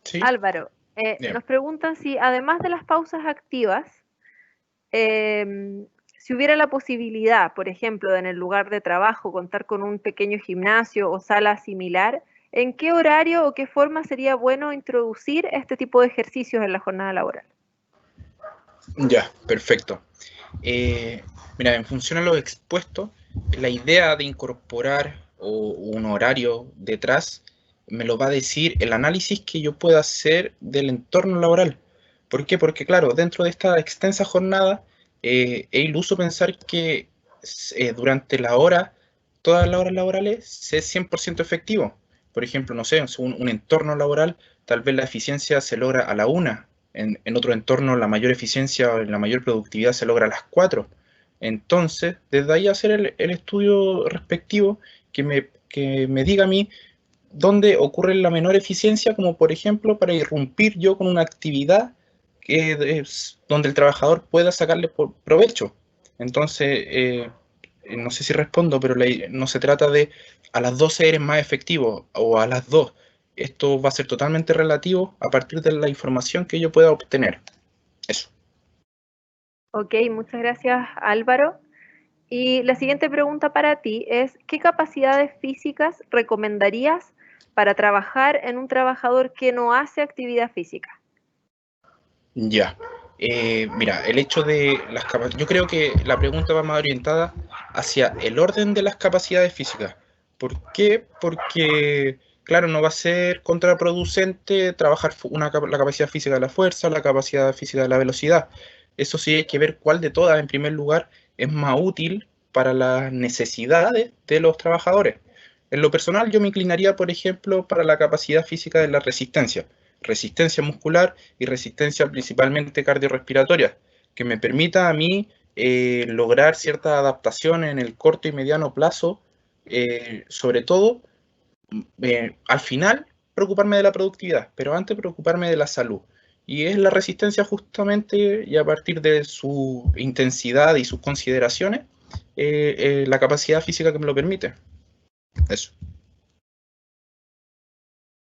Sí. Álvaro, nos preguntan si además de las pausas activas, si hubiera la posibilidad, por ejemplo, de en el lugar de trabajo contar con un pequeño gimnasio o sala similar, ¿en qué horario o qué forma sería bueno introducir este tipo de ejercicios en la jornada laboral? Ya, perfecto. Mira, en función a lo expuesto, la idea de incorporar un horario detrás me lo va a decir el análisis que yo pueda hacer del entorno laboral. ¿Por qué? Porque, claro, dentro de esta extensa jornada, es iluso pensar que durante todas las horas laborales, es 100% efectivo. Por ejemplo, no sé, según un entorno laboral, tal vez la eficiencia se logra a la 1. En otro entorno, la mayor eficiencia o la mayor productividad se logra a las 4. Entonces, desde ahí hacer el estudio respectivo que me diga a mí dónde ocurre la menor eficiencia, como por ejemplo para irrumpir yo con una actividad donde el trabajador pueda sacarle provecho. Entonces, no sé si respondo, pero no se trata de a las 12 eres más efectivo o a las 2. Esto va a ser totalmente relativo a partir de la información que yo pueda obtener. Eso. Ok, muchas gracias, Álvaro. Y la siguiente pregunta para ti es, ¿qué capacidades físicas recomendarías para trabajar en un trabajador que no hace actividad física? Ya. Mira, el hecho de las capacidades, yo creo que la pregunta va más orientada hacia el orden de las capacidades físicas. ¿Por qué? Porque, claro, no va a ser contraproducente trabajar la capacidad física de la fuerza, la capacidad física de la velocidad. Eso sí hay que ver cuál de todas, en primer lugar, es más útil para las necesidades de los trabajadores. En lo personal, yo me inclinaría, por ejemplo, para la capacidad física de la resistencia muscular y resistencia principalmente cardiorrespiratoria, que me permita a mí lograr cierta adaptación en el corto y mediano plazo, sobre todo al final preocuparme de la productividad, pero antes preocuparme de la salud. Y es la resistencia justamente, y a partir de su intensidad y sus consideraciones, la capacidad física que me lo permite. Eso.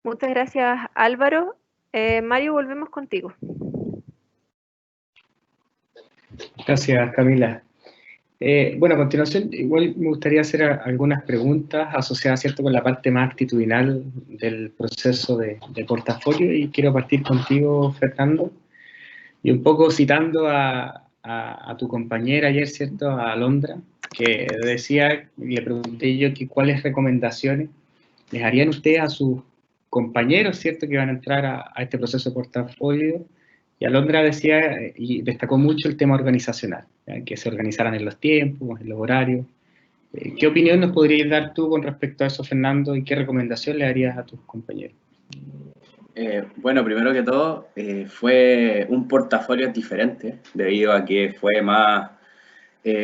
Muchas gracias, Álvaro. Mario, volvemos contigo. Gracias, Camila. Bueno, a continuación, igual me gustaría hacer algunas preguntas asociadas, ¿cierto?, con la parte más actitudinal del proceso de portafolio, y quiero partir contigo, Fernando, y un poco citando a tu compañera ayer, ¿cierto?, a Alondra, que decía, le pregunté yo que cuáles recomendaciones les harían ustedes a sus compañeros, ¿cierto?, que van a entrar a este proceso de portafolio. Y Alondra decía, y destacó mucho el tema organizacional, ¿ya?, que se organizaran en los tiempos, en los horarios. ¿Qué opinión nos podrías dar tú con respecto a eso, Fernando, y qué recomendación le darías a tus compañeros? Bueno, primero que todo, fue un portafolio diferente, debido a que fue más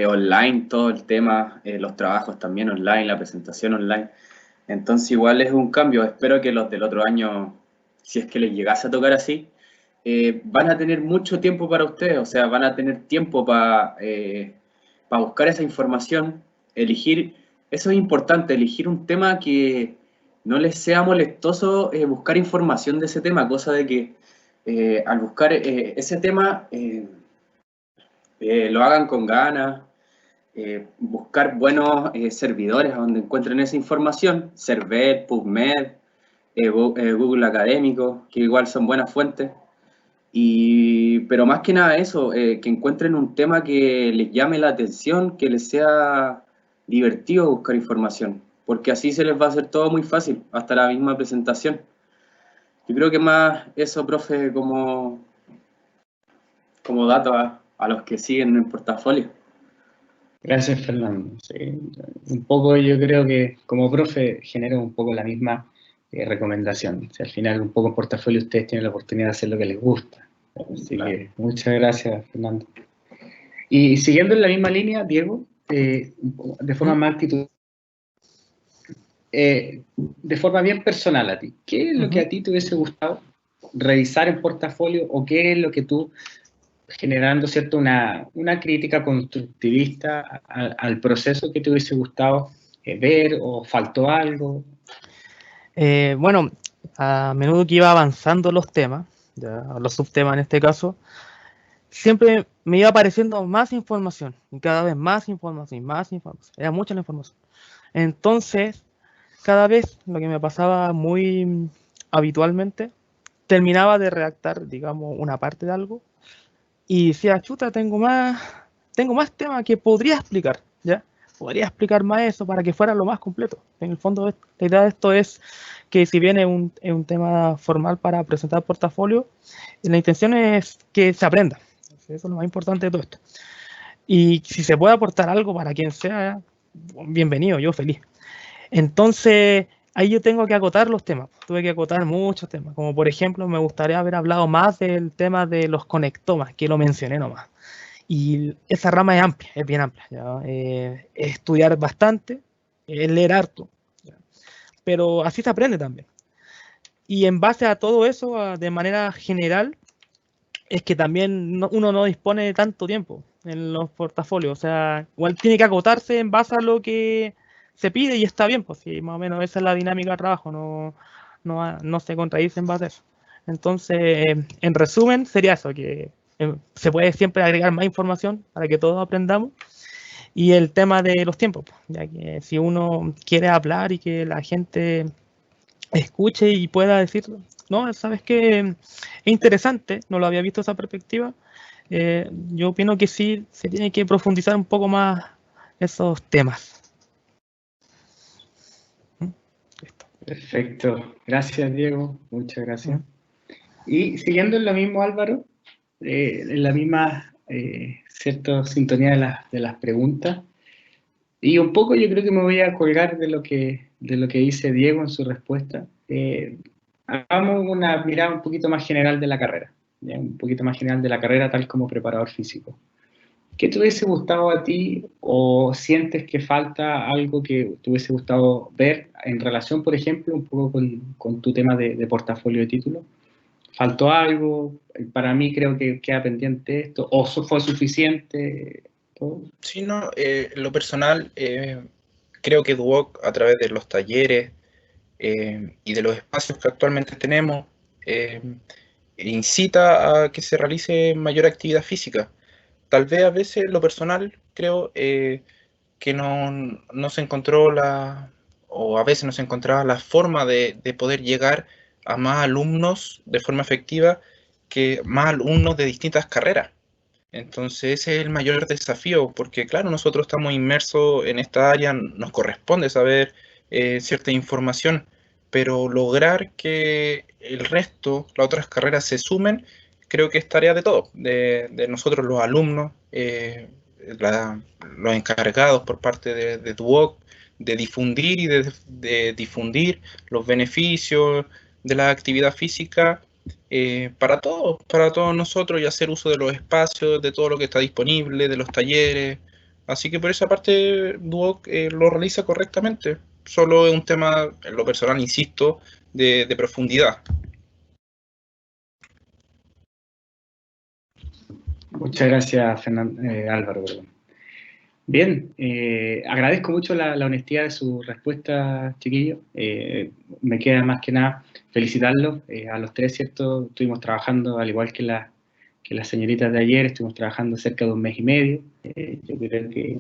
online todo el tema, los trabajos también online, la presentación online. Entonces igual es un cambio. Espero que los del otro año, si es que les llegase a tocar así, van a tener mucho tiempo para ustedes, o sea, van a tener tiempo para buscar esa información, elegir, eso es importante, elegir un tema que no les sea molestoso buscar información de ese tema, cosa de que al buscar ese tema lo hagan con ganas, buscar buenos servidores a donde encuentren esa información, Servet, PubMed, Google Académico, que igual son buenas fuentes. Pero más que nada eso, que encuentren un tema que les llame la atención, que les sea divertido buscar información, porque así se les va a hacer todo muy fácil, hasta la misma presentación. Yo creo que más eso, profe, como dato a los que siguen en el portafolio. Gracias, Fernando. Sí, un poco yo creo que como profe genero un poco la misma recomendación. O sea, al final un poco en portafolio ustedes tienen la oportunidad de hacer lo que les gusta. Así claro. Que muchas gracias, Fernando. Y siguiendo en la misma línea, Diego, de forma más actitud, de forma bien personal a ti, ¿qué es lo que a ti te hubiese gustado revisar en portafolio, o qué es lo que tú, generando, ¿cierto?, una crítica constructivista al proceso, que te hubiese gustado ver, o faltó algo? Bueno, a menudo que iba avanzando los temas, ya, los subtemas en este caso, siempre me iba apareciendo más información, y cada vez más información, era mucha la información. Entonces, cada vez lo que me pasaba muy habitualmente, terminaba de redactar, digamos, una parte de algo, y decía, chuta, tengo más temas que podría explicar, ¿ya? Podría explicar más eso para que fuera lo más completo. En el fondo, la idea de esto es que, si bien es un tema formal para presentar portafolio, la intención es que se aprenda. Eso es lo más importante de todo esto. Y si se puede aportar algo para quien sea, bienvenido, yo feliz. Entonces, ahí yo tengo que acotar los temas. Tuve que acotar muchos temas. Como por ejemplo, me gustaría haber hablado más del tema de los conectomas, que lo mencioné nomás. Y esa rama es amplia, es bien amplia, ¿ya? Es estudiar bastante, es leer harto, ¿ya? Pero así se aprende también. Y en base a todo eso, de manera general, es que también uno no dispone de tanto tiempo en los portafolios. O sea, igual tiene que acotarse en base a lo que se pide y está bien, pues sí, más o menos esa es la dinámica del trabajo, no se contradice en base a eso. Entonces, en resumen, sería eso, que se puede siempre agregar más información para que todos aprendamos. Y el tema de los tiempos, pues, ya que si uno quiere hablar y que la gente escuche y pueda decir, no, sabes que es interesante, no lo había visto esa perspectiva. Yo opino que sí se tiene que profundizar un poco más esos temas. Listo. Perfecto. Gracias, Diego. Muchas gracias. Y siguiendo en lo mismo, Álvaro, en la misma cierta sintonía de las preguntas, y un poco yo creo que me voy a colgar de lo que dice Diego en su respuesta. Hagamos una mirada un poquito más general de la carrera, ¿ya? Un poquito más general de la carrera tal como preparador físico. ¿Qué te hubiese gustado a ti o sientes que falta algo que te hubiese gustado ver en relación, por ejemplo, un poco con tu tema de portafolio de títulos? ¿Faltó algo? Para mí creo que queda pendiente esto, o fue suficiente. ¿Todo? Sí, no, en lo personal, creo que Duoc, a través de los talleres y de los espacios que actualmente tenemos, incita a que se realice mayor actividad física. Tal vez a veces, en lo personal, creo que no se encontró o a veces no se encontraba la forma de poder llegar a más alumnos de forma efectiva, que más alumnos de distintas carreras. Entonces ese es el mayor desafío, porque claro, nosotros estamos inmersos en esta área, nos corresponde saber cierta información, pero lograr que el resto, las otras carreras se sumen, creo que es tarea de todos, de nosotros los alumnos, los encargados por parte de Duoc, de difundir y de difundir los beneficios de la actividad física para todos nosotros, y hacer uso de los espacios, de todo lo que está disponible, de los talleres. Así que por esa parte Duoc lo realiza correctamente. Solo es un tema, en lo personal, insisto, de profundidad. Muchas gracias, Álvaro. Perdón. Bien, agradezco mucho la honestidad de su respuesta, chiquillo. Me queda más que nada felicitarlos a los tres, ¿cierto? Estuvimos trabajando, al igual que las señoritas de ayer, estuvimos trabajando cerca de 1 mes y medio. Yo creo que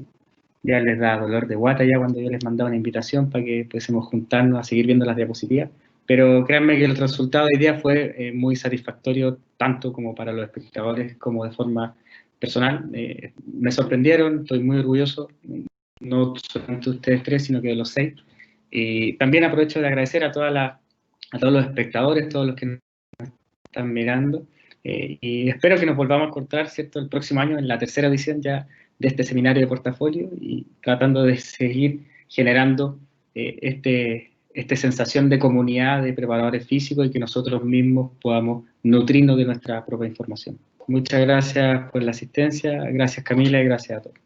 ya les da dolor de guata ya cuando yo les mandaba una invitación para que pudiésemos juntarnos a seguir viendo las diapositivas. Pero créanme que el resultado de hoy día fue muy satisfactorio, tanto como para los espectadores como de forma personal. Me sorprendieron, estoy muy orgulloso, no solamente de ustedes tres, sino que de los 6. También aprovecho de agradecer a todos los espectadores, todos los que nos están mirando, y espero que nos volvamos a encontrar, ¿cierto?, el próximo año en la 3ª edición ya de este seminario de portafolio, y tratando de seguir generando esta sensación de comunidad de preparadores físicos y que nosotros mismos podamos nutrirnos de nuestra propia información. Muchas gracias por la asistencia, gracias Camila y gracias a todos.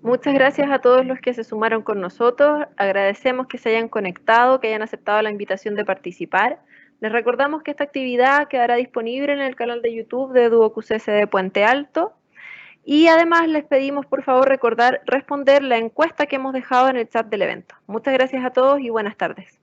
Muchas gracias a todos los que se sumaron con nosotros, agradecemos que se hayan conectado, que hayan aceptado la invitación de participar. Les recordamos que esta actividad quedará disponible en el canal de YouTube de Duoc UCS de Puente Alto. Y además les pedimos por favor responder la encuesta que hemos dejado en el chat del evento. Muchas gracias a todos y buenas tardes.